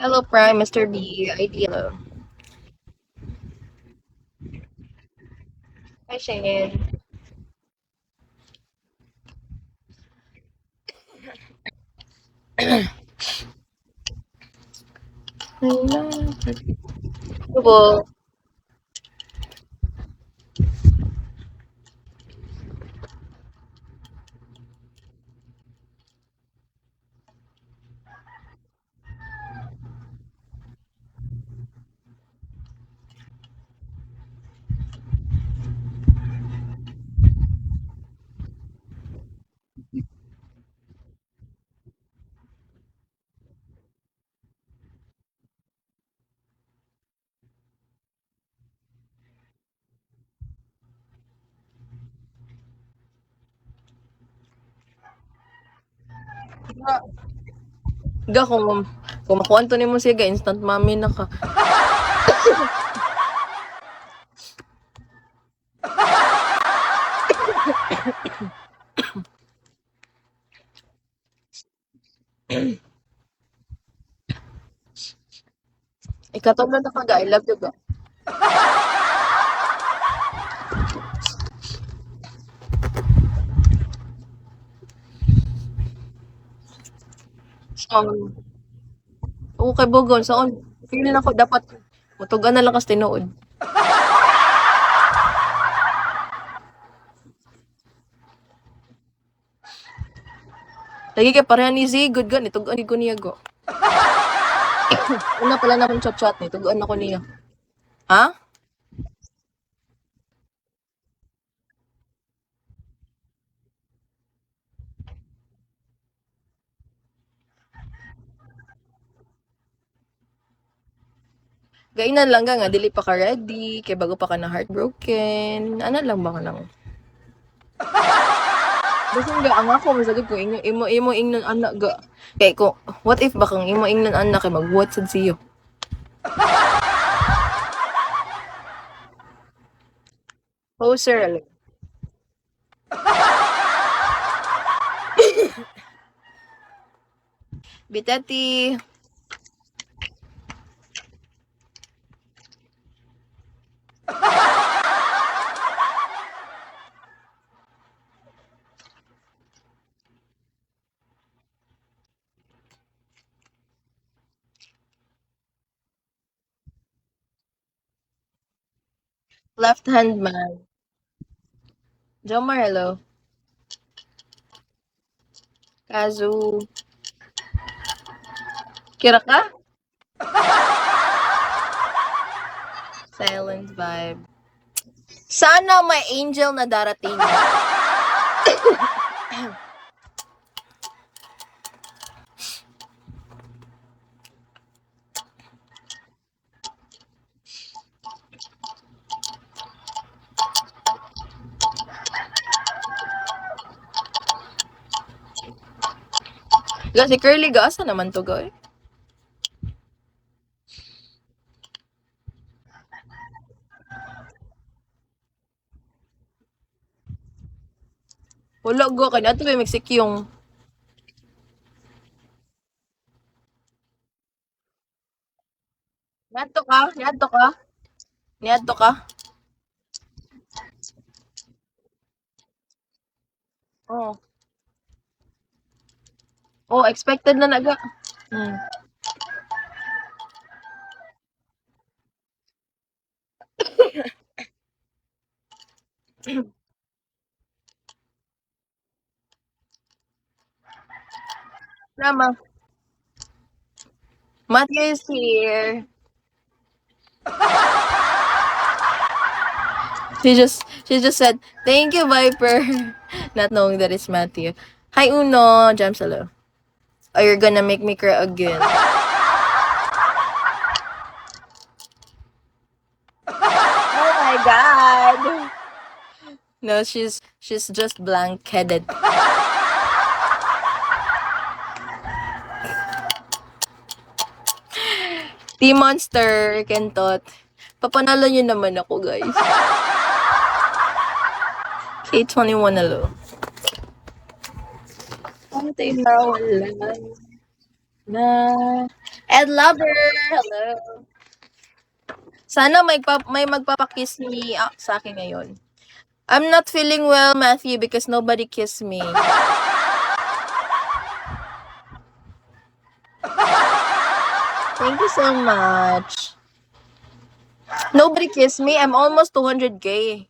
Hello, Prime, Mr. B, ID, hello. Hi, Shane. Ito po. Ga kung makuha to nimo siya, instant mami na ka. Ikatulad na ka ga, I love you ga. Oo kay Bogon, saon? Feeling ako dapat mutugan na lang kas tinuod. Lagi kay pareha ni Z, good gan, itugan ko niya go. Una pala naman chat-chat ni, tugaan ako niya. Ha? Gainan lang nga, dili pa ka ready, kay bago pa ka na heartbroken. Ano lang ba ka nang? Basta nga, ang ako, masagod ko, imo ingnon anak ga. Kay ko, what if bakang imo ingnon anak kay mag-what sad siyo? Poser. Bitati. Left hand man. Jomar, hello. Kazu. Kira ka? Silent vibe. Sana may angel na darating. Ga, si Curly ga, asa naman to ga eh? Wala go, kaya nato may Mexikyong. Niadto ka? Niadto ka? Niadto ka? Oh. Oh, expected na naga. Hmm. Nama. Matthew is here. She just said, thank you, Viper. Not knowing that it's Matthew. Hi, Uno. Jam salo. Oh, you're gonna make me cry again. Oh my god. No, she's just blank-headed. T-Monster, Kentot. Papanalo nyo naman ako, guys. K21 alo. Ang tayo wala na. Ed Lover, hello. Sana may magpapakiss ni sa akin ngayon. I'm not feeling well, Matthew, because nobody kissed me. Thank you so much. Nobody kissed me. I'm almost 200K.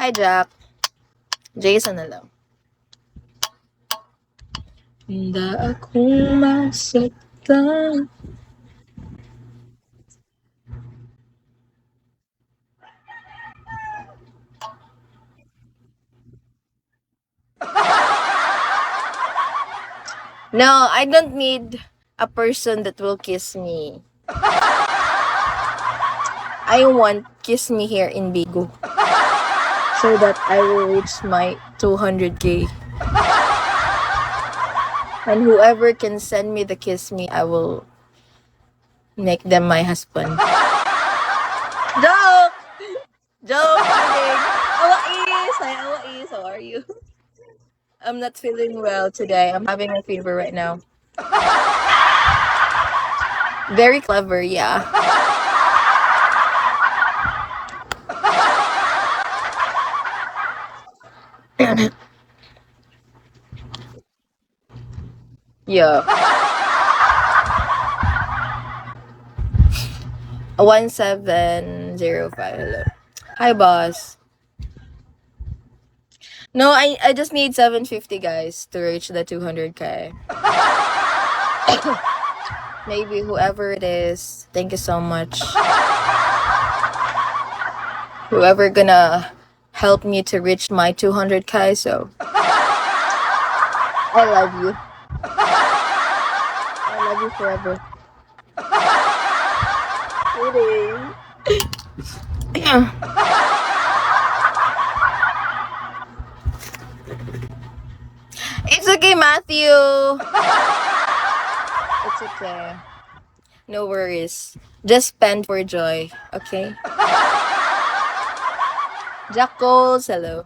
Hi, Jack. Jason na lang. Handa akong masaktan. No, I don't need a person that will kiss me. I want kiss me here in Bigo. So that I will reach my 200K. And whoever can send me the kiss me, I will make them my husband. Joke! Joke! Kidding. Awais! Hi, Awais. How are you? I'm not feeling well today. I'm having a fever right now. Very clever, yeah. Yeah. 1705. Hello. Hi, boss. No, I just need 750 guys to reach the 200K. Maybe whoever it is, thank you so much. Whoever gonna help me to reach my 200K, so I love you. I love you forever. Kidding. It's okay, Matthew. It's okay. No worries. Just spend for joy, okay? Jack Coles, hello.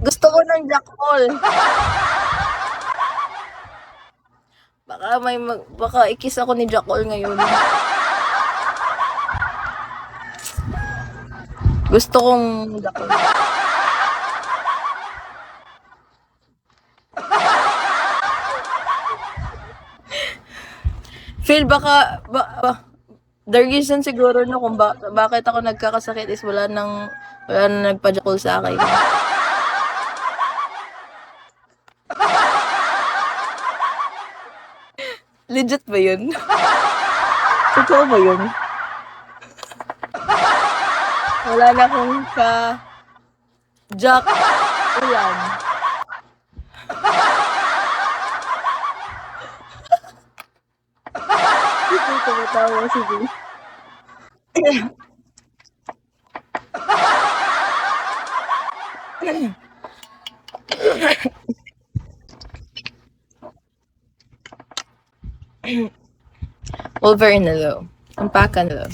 Gusto ko ng Jack Cole. Baka ikis ako ni Jack Cole ngayon. Gusto kong Jack Cole. Phil, the reason siguro no kung bakit ako nagkakasakit is wala nang nagpa-Jack Cole sa akin. Legit ba yun? Totoo ba yun? Wala na akong Jack Ulan. Tumatawa si B. Wolverine na low. Ampaka na low.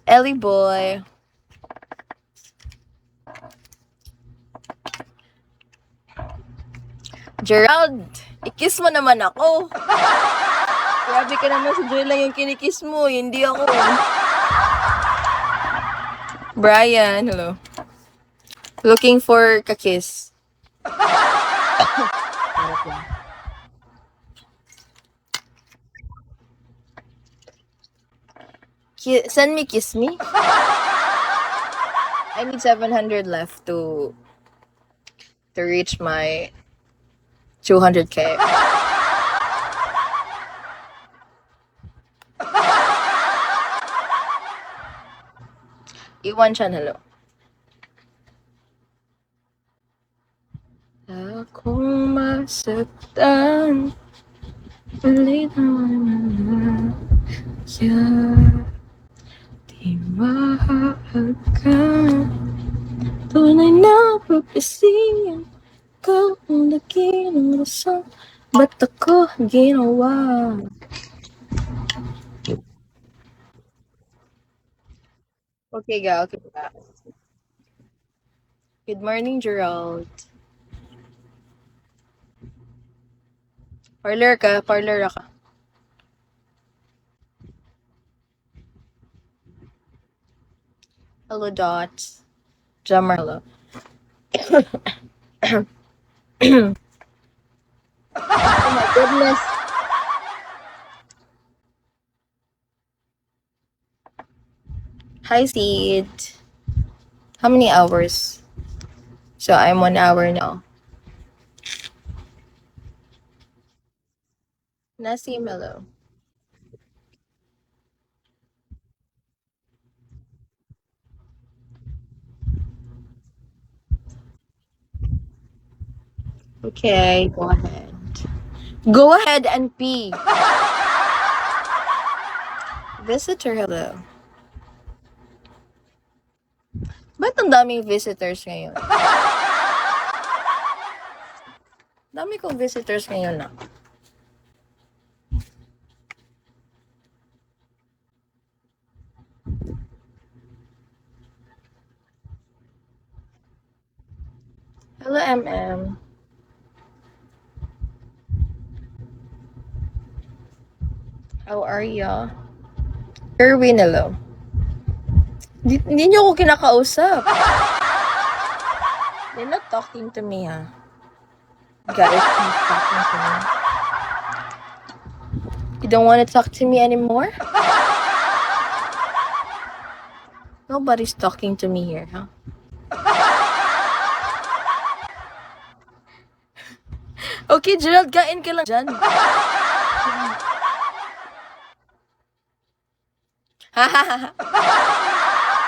Ellie boy. Gerald, ikis mo naman ako. Grabe ka naman, si Joy lang yung kinikiss mo, hindi ako. Brian, hello. Looking for kakiss. Send me kiss me. I need 700 left to reach my 200K. Iwan siya, hello. Akong masaktan, ulit naman siya. Di mahalaga, tunay na propesya. Ikaw ang lagi ng rason, ba't ako ginawa? Okay ga, okay ga. Good morning, Gerald. Parlor ka. Hello, Dot. Jammer, hello. Oh my goodness. Hi, Seed. How many hours? So I'm 1 hour now. Nassim, hello. Okay, go ahead. Go ahead and pee. Visitor, hello. Ba't ang daming visitors ngayon? Dami kong visitors ngayon na. Hello, MM. How are ya? Erwin, hello. Hindi niyo ako kinakausap. You're not talking to me, ha? Guys, keep talking to me. You don't want to talk to me anymore? Nobody's talking to me here, huh? Okay, Gerald, kain ka lang dyan.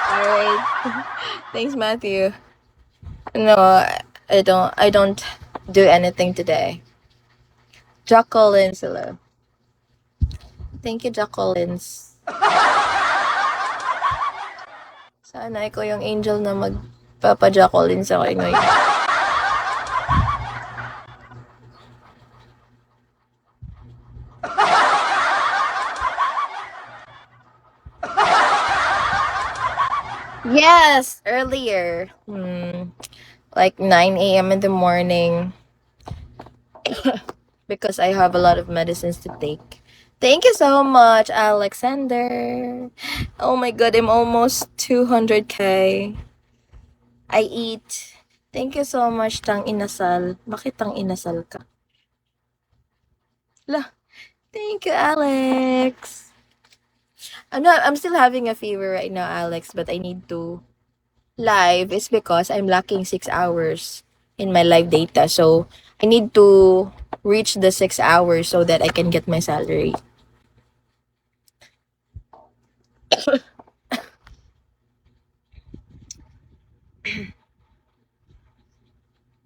Alright. Thanks, Matthew. No, I don't do anything today. Jack Collins, hello. Thank you, Jack Collins. Sana ikaw yung angel na magpapa-Jack Collins ako ngayon. Yes, earlier. Like 9 a.m. in the morning. Because I have a lot of medicines to take. Thank you so much, Alexander. Oh my god, I'm almost 200k. I eat. Thank you so much, Tang Inasal. Bakit Tang Inasal ka? Lah, thank you, Alex. I'm still having a fever right now, Alex, but I need to live is because I'm lacking 6 hours in my live data. So I need to reach the 6 hours so that I can get my salary.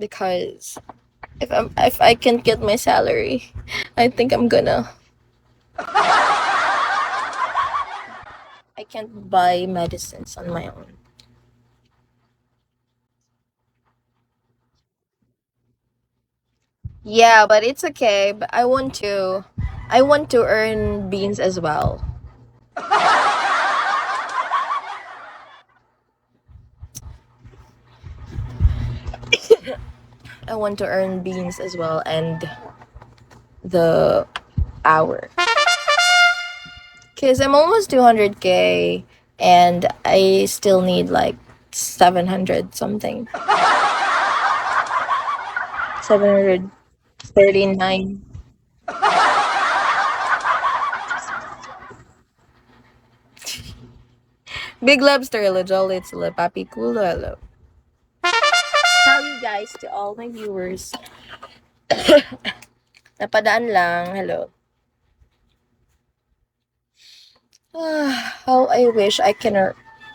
Because if I can't get my salary, I think I can't buy medicines on my own. Yeah, but it's okay. But I want to earn beans as well. I want to earn beans as well and the hour. Cause I'm almost 200k and I still need like 700 something. 739. Big Lobster, hello, Jolly, hello, Papi Kulo, hello. How you guys to all my viewers? Napadaan lang, hello. How I wish I can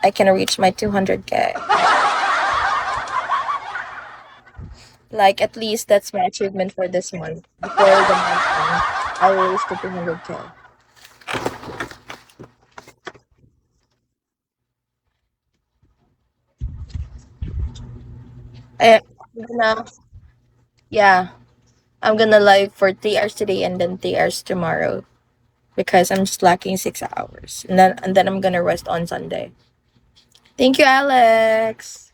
reach my 200k. Like at least that's my achievement for this month. Before the month ends, I will reach to 200k. I'm gonna, yeah, I'm gonna live for 3 hours today and then 3 hours tomorrow because I'm just lacking 6 hours, and then I'm gonna rest on Sunday. Thank you, Alex.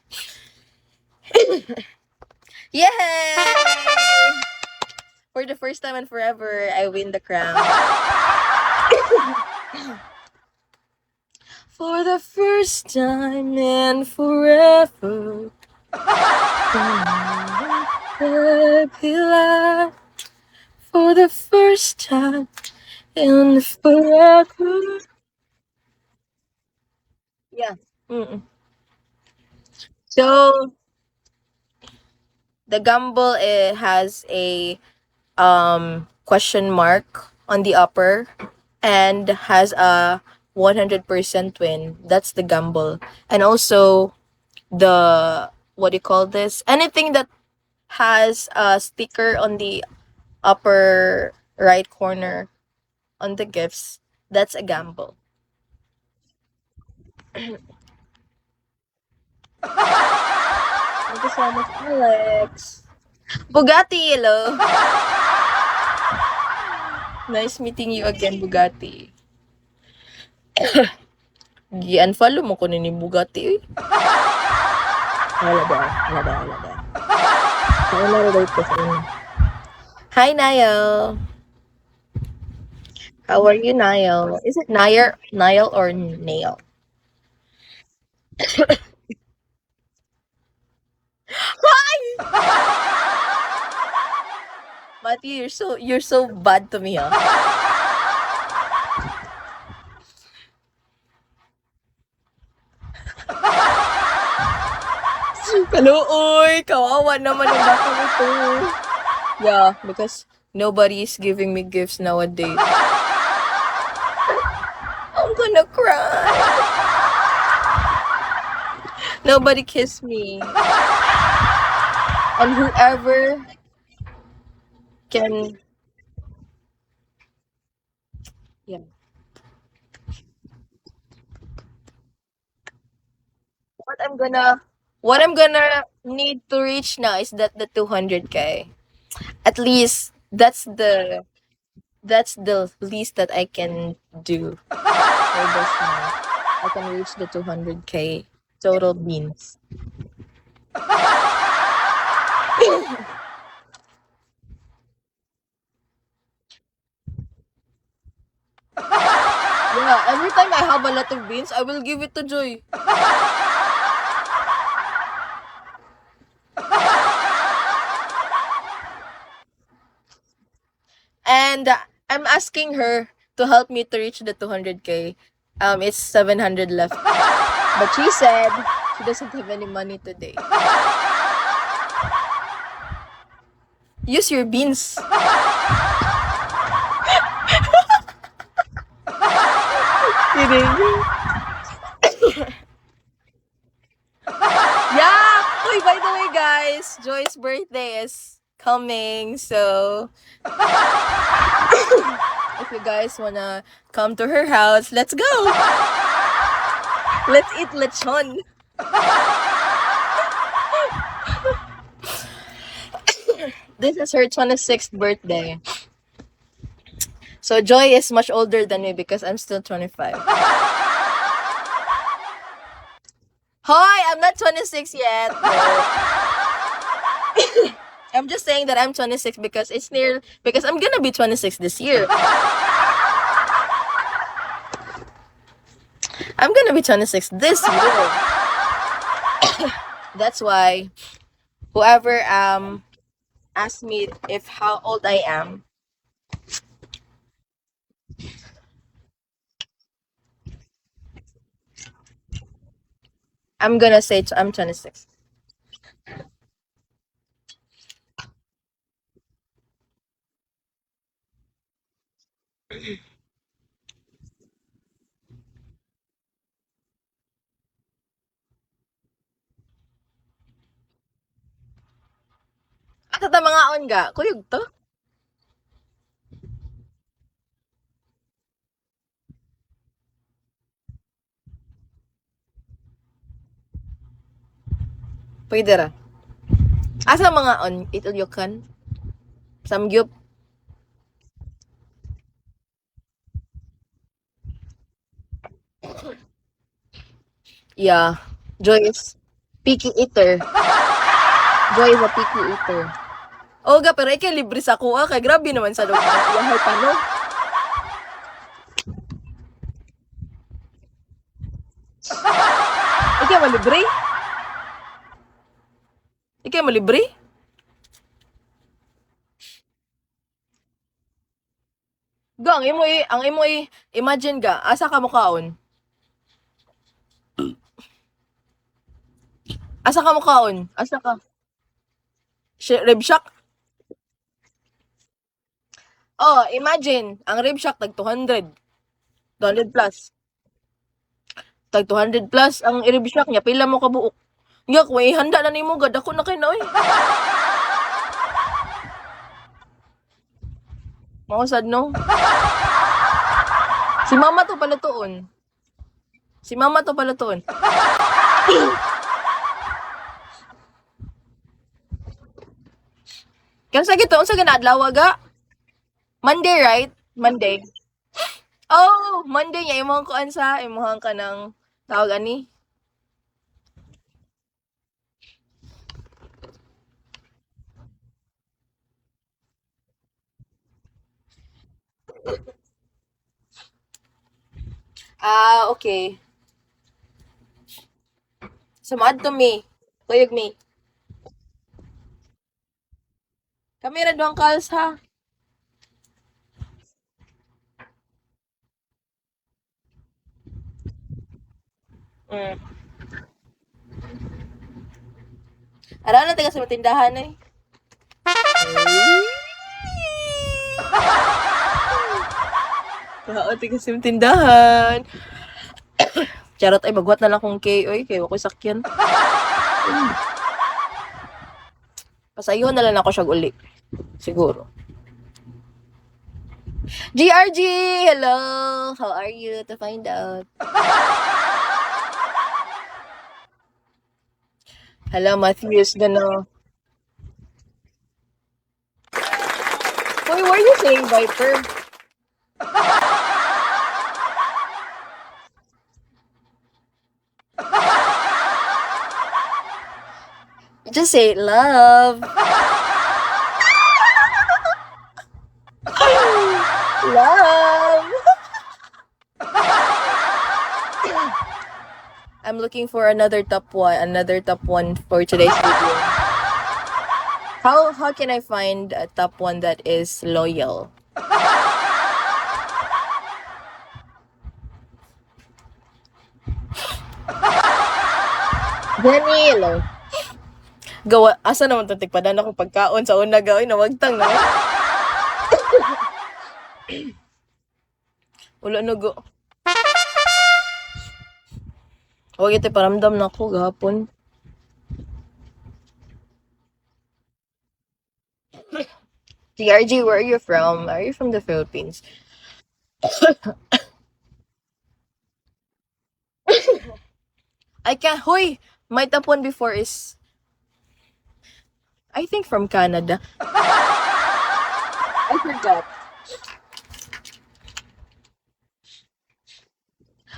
Yay! For the first time and forever, I win the crown. For the first time and forever. For the first time and forever. Yeah. Mm-mm. So the gamble has a question mark on the upper and has a 100% win. That's the gamble. And also the what do you call this? Anything that has a sticker on the upper right corner on the gifts, that's a gamble. Thank you so much, Alex. Bugatti, hello. Nice meeting you again, Bugatti. Gi-unfollow mo ko ni Bugatti, uy. Wala ba? Wala ba? Wala ba? Sa una, relate ko sa una. Hi, Niall. How are you, Niall? Is it Niall or Nail? Matthew, you're so bad to me, huh? Kaluoy, kawawa naman ang bata ito. Yeah, because nobody is giving me gifts nowadays. I'm gonna cry. Nobody kissed me. And whoever can, yeah. What I'm gonna, what I'm gonna need to reach now is that the 200K. At least that's the least that I can do for this month. I can reach the 200K total beans. Yeah, every time I have a lot of beans, I will give it to Joy. And I'm asking her to help me to reach the 200K. It's 700 left. But she said she doesn't have any money today. Use your beans. Kidding. Yeah. Oh, by the way, guys, Joy's birthday is coming. So if you guys wanna come to her house, let's go. Let's eat lechon. This is her 26th birthday. So Joy is much older than me because I'm still 25. Hi, I'm not 26 yet. I'm just saying that I'm 26 because it's near because I'm gonna be 26 this year. I'm gonna be 26 this year. That's why whoever asked me if how old I am, I'm gonna say I'm 26. At ta mga on ga, kuyog to. Pwede ra. Asa mga on itulyokan? Samgyup. Yeah. Joy is picky eater. Joy is a picky eater. Oga, pero ikay libre sa kuha kay grabe naman sa lugar. Yahay tanong. Ikay malibre? Ikay malibre? Ga, ang imo imagine ga, asa ka mo kaon? Asa ka mo kaon? Asa ka? Rib Shack? Oh, imagine, ang Rib Shack tag 200. 200 plus. Tag 200 plus ang Rib Shack niya. Pila mo kabuok? Nga, kung ihanda na nimo gad ako na kay na oy. Mausad no? Si mama to palutuon. Si mama to palutuon. Kaya sa gito, unsa ginaadlaw ga? Monday, right? Monday. Oh, Monday niya imong kuan sa imong ka ng tawag ani. Ah, okay. Sumad to me. Tuyog me. Kami ra duang calls ha. Mm. Ara na taga sa tindahan eh. Oo, taga sa tindahan. Charot ay bagwat na lang kung kay oy kay ko sakyan. Pasayon na lang ako siya uli. Siguro. GRG! Hello! How are you? To find out. Hello, Matthew is gonna... Why were you saying Viper? Just say love. Love! I'm looking for another top one for today's video. How can I find a top one that is loyal? Danilo. Gawa, asa naman itong tigpadan akong pagkaon sa una gawin na wagtang na. Ulo nugo. Huwag ito paramdam na ako gahapon. TRG, where are you from? Are you from the Philippines? I can't. Hoy! My top one before is I think from Canada. I forgot.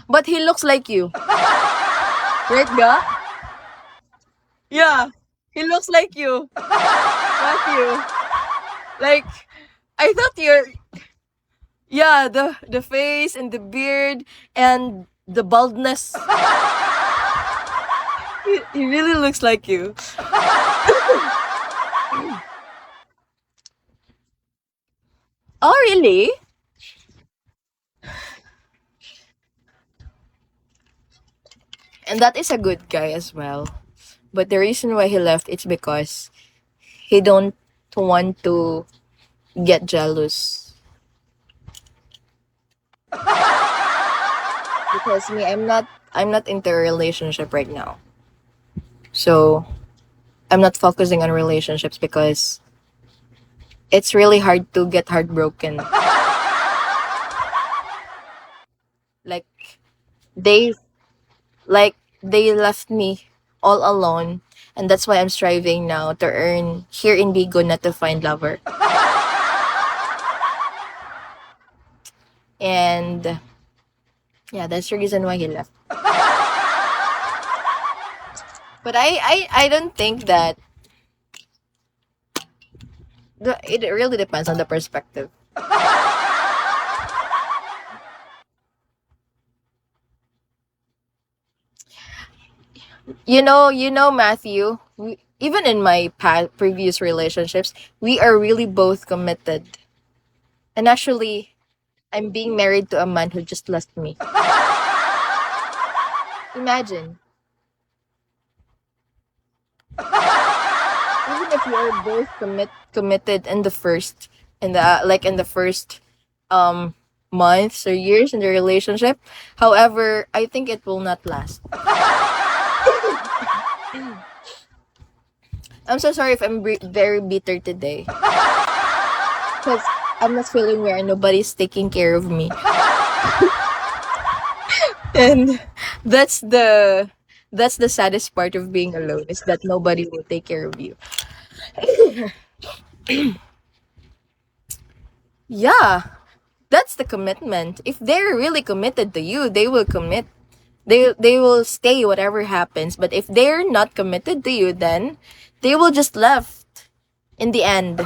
But he looks like you. Right, ga? Yeah. He looks like you. Matthew. Like, I thought you're... Yeah, the face and the beard and the baldness. He really looks like you. Oh, really? And that is a good guy as well. But the reason why he left it's because he don't want to get jealous. Because me, I'm not into a relationship right now. So I'm not focusing on relationships because it's really hard to get heartbroken. Like they they left me all alone, and that's why I'm striving now to earn here in Bigo, not to find lover. And yeah, that's the reason why he left. But I don't think that it really depends on the perspective. You know, Matthew. Even in my previous relationships, we are really both committed. And actually, I'm being married to a man who just left me. Imagine. if you are both committed in the first, in the first um months or years in the relationship. However, I think it will not last. I'm so sorry if I'm very bitter today, because I'm not feeling where nobody's taking care of me. And that's the that's the saddest part of being alone, is that nobody will take care of you. Yeah, that's the commitment. If they're really committed to you, they will commit. They will stay whatever happens. But if they're not committed to you, then they will just left in the end.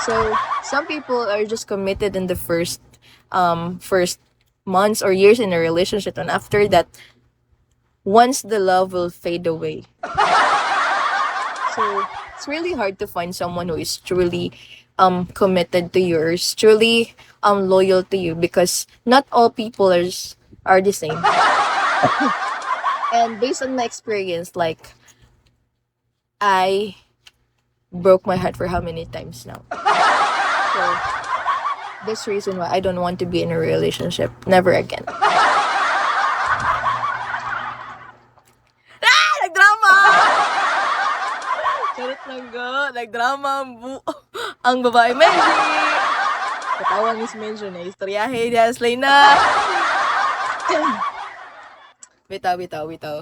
So some people are just committed in the first months or years in a relationship, and after that, once the love will fade away. So it's really hard to find someone who is truly committed to you, or is truly loyal to you, because not all people are the same. And based on my experience, like, I broke my heart for how many times now. So this reason why I don't want to be in a relationship. Never again. Ah! Nagdrama! Charot lang ga. Nagdrama ang babae. Menji! Katawan Miss Menji na. Istoryahe niya. Slay na. Bitaw, bitaw, bitaw.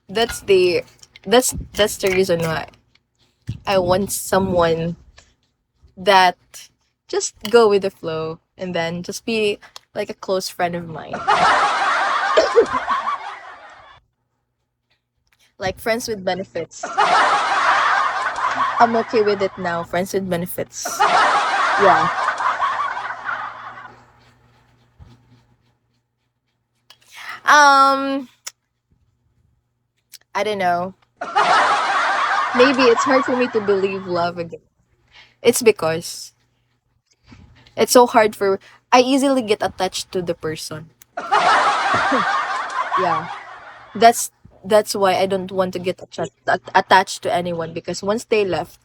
That's the reason why I want someone that just go with the flow, and then just be like a close friend of mine. Like friends with benefits. I'm okay with it now. Friends with benefits. Yeah. Um, I don't know. Maybe it's hard for me to believe love again. It's because it's so hard for I easily get attached to the person. Yeah. That's that's why I don't want to get attached to anyone, because once they left,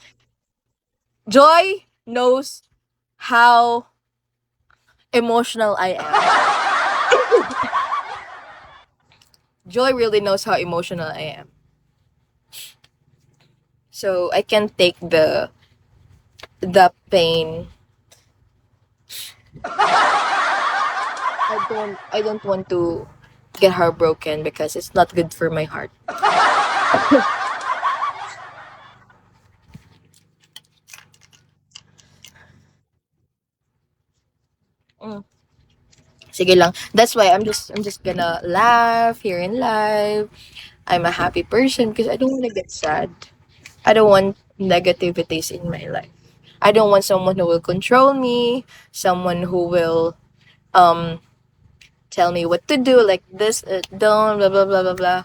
Joy knows how emotional I am. Joy really knows how emotional I am. So I can take the pain. I don't want to get heartbroken, because it's not good for my heart. Mm. Sige lang. That's why I'm just gonna laugh here in live. I'm a happy person because I don't want to get sad. I don't want negativities in my life. I don't want someone who will control me, someone who will um tell me what to do, like this, don't, blah blah blah blah blah.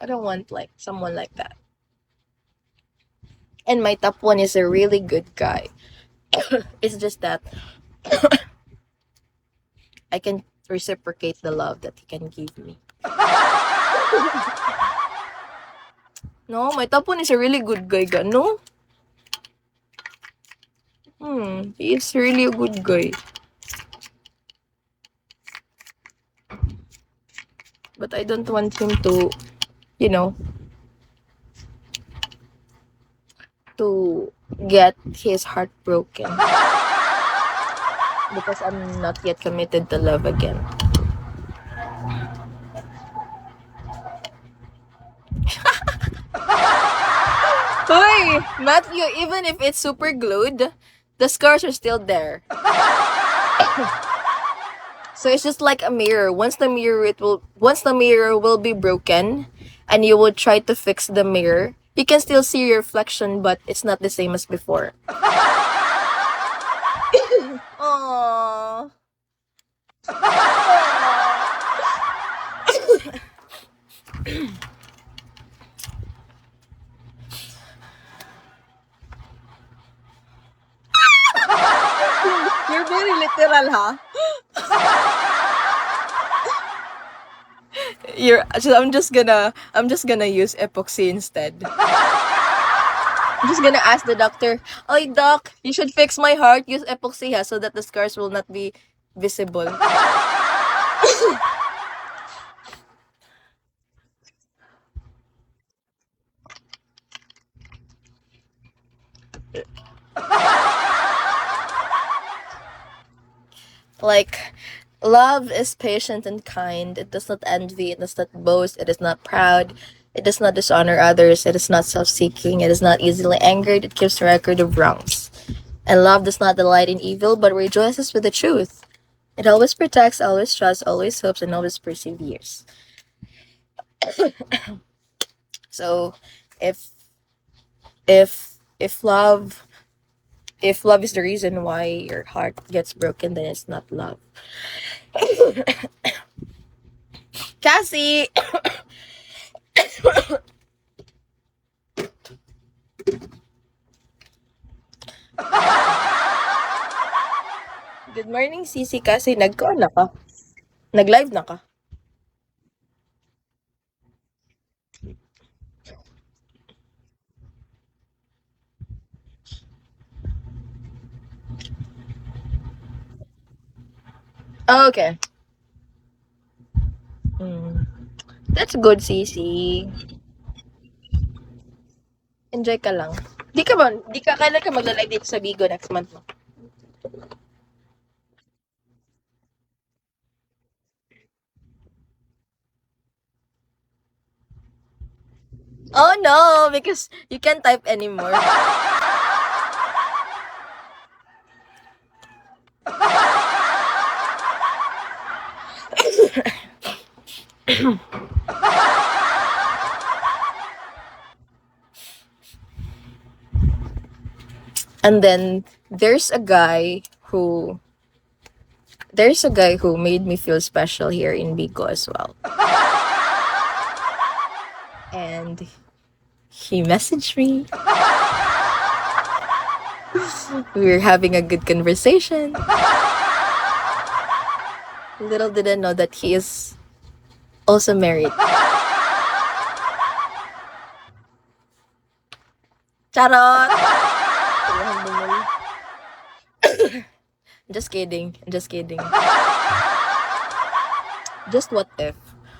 I don't want like someone like that. And my top one is a really good guy. It's just that I can reciprocate the love that he can give me. No, my top one is a really good guy, no? He is really a good guy. But I don't want him to, you know, to get his heart broken. Because I'm not yet committed to love again. Hoy! Matthew, even if it's super glued, the scars are still there. So it's just like a mirror. Once the mirror will be broken and you will try to fix the mirror, you can still see your reflection, but it's not the same as before. Aww. You're very literal, huh? So I'm just gonna use epoxy instead. I'm just gonna ask the doctor, "Oy, doc, you should fix my heart. Use epoxy ha, so that the scars will not be visible." Like, love is patient and kind. It does not envy. It does not boast. It is not proud. It does not dishonor others. It is not self seeking. It is not easily angered. It keeps a record of wrongs. And love does not delight in evil, but rejoices with the truth. It always protects, always trusts, always hopes, and always perseveres. So, if if love if love is the reason why your heart gets broken, then it's not love. Cassie. Good morning, Sisi. Kasi nag-on na ka. Nag-live na ka. Oh, okay. Mm. That's good, Sisi. Enjoy ka lang. Kailan ka magla-live dito sa Bigo next month mo? Oh no, because you can't type anymore. And then there's a guy who made me feel special here in Bigo as well. And he messaged me. We were having a good conversation. Little did I know that he is also married. Charot! Just kidding. Just kidding. Just what if?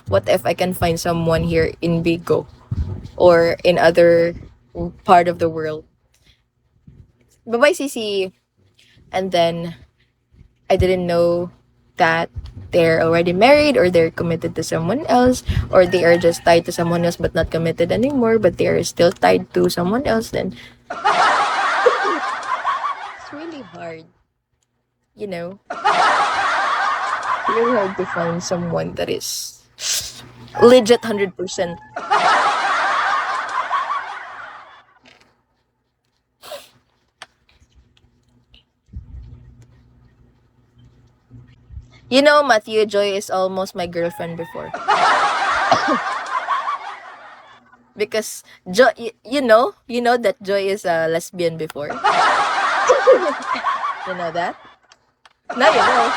What if I can find someone here in Bigo or in other part of the world? Bye-bye, Sisi. And then I didn't know that they're already married or they're committed to someone else or they are just tied to someone else but not committed anymore but they are still tied to someone else, then it's really hard, you know. Really hard to find someone that is legit 100%. You know, Matthew, Joy is almost my girlfriend before. Because Joy, you know that Joy is a lesbian before. You know that? Now you know.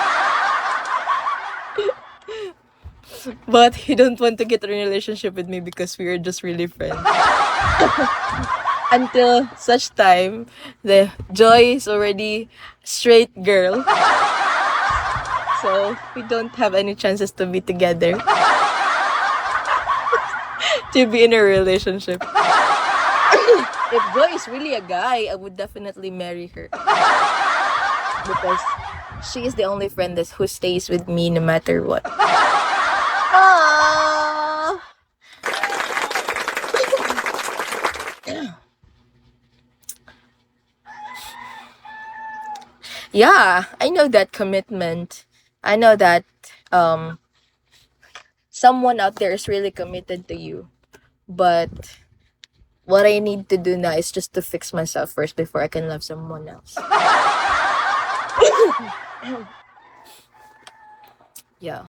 But he don't want to get a relationship with me because we are just really friends. Until such time, the Joy is already straight girl. So we don't have any chances to be together. To be in a relationship. If Joy is really a guy, I would definitely marry her. Because she is the only friend who stays with me no matter what. Aww. Yeah, I know that commitment. I know that someone out there is really committed to you. But what I need to do now is just to fix myself first before I can love someone else. Yeah.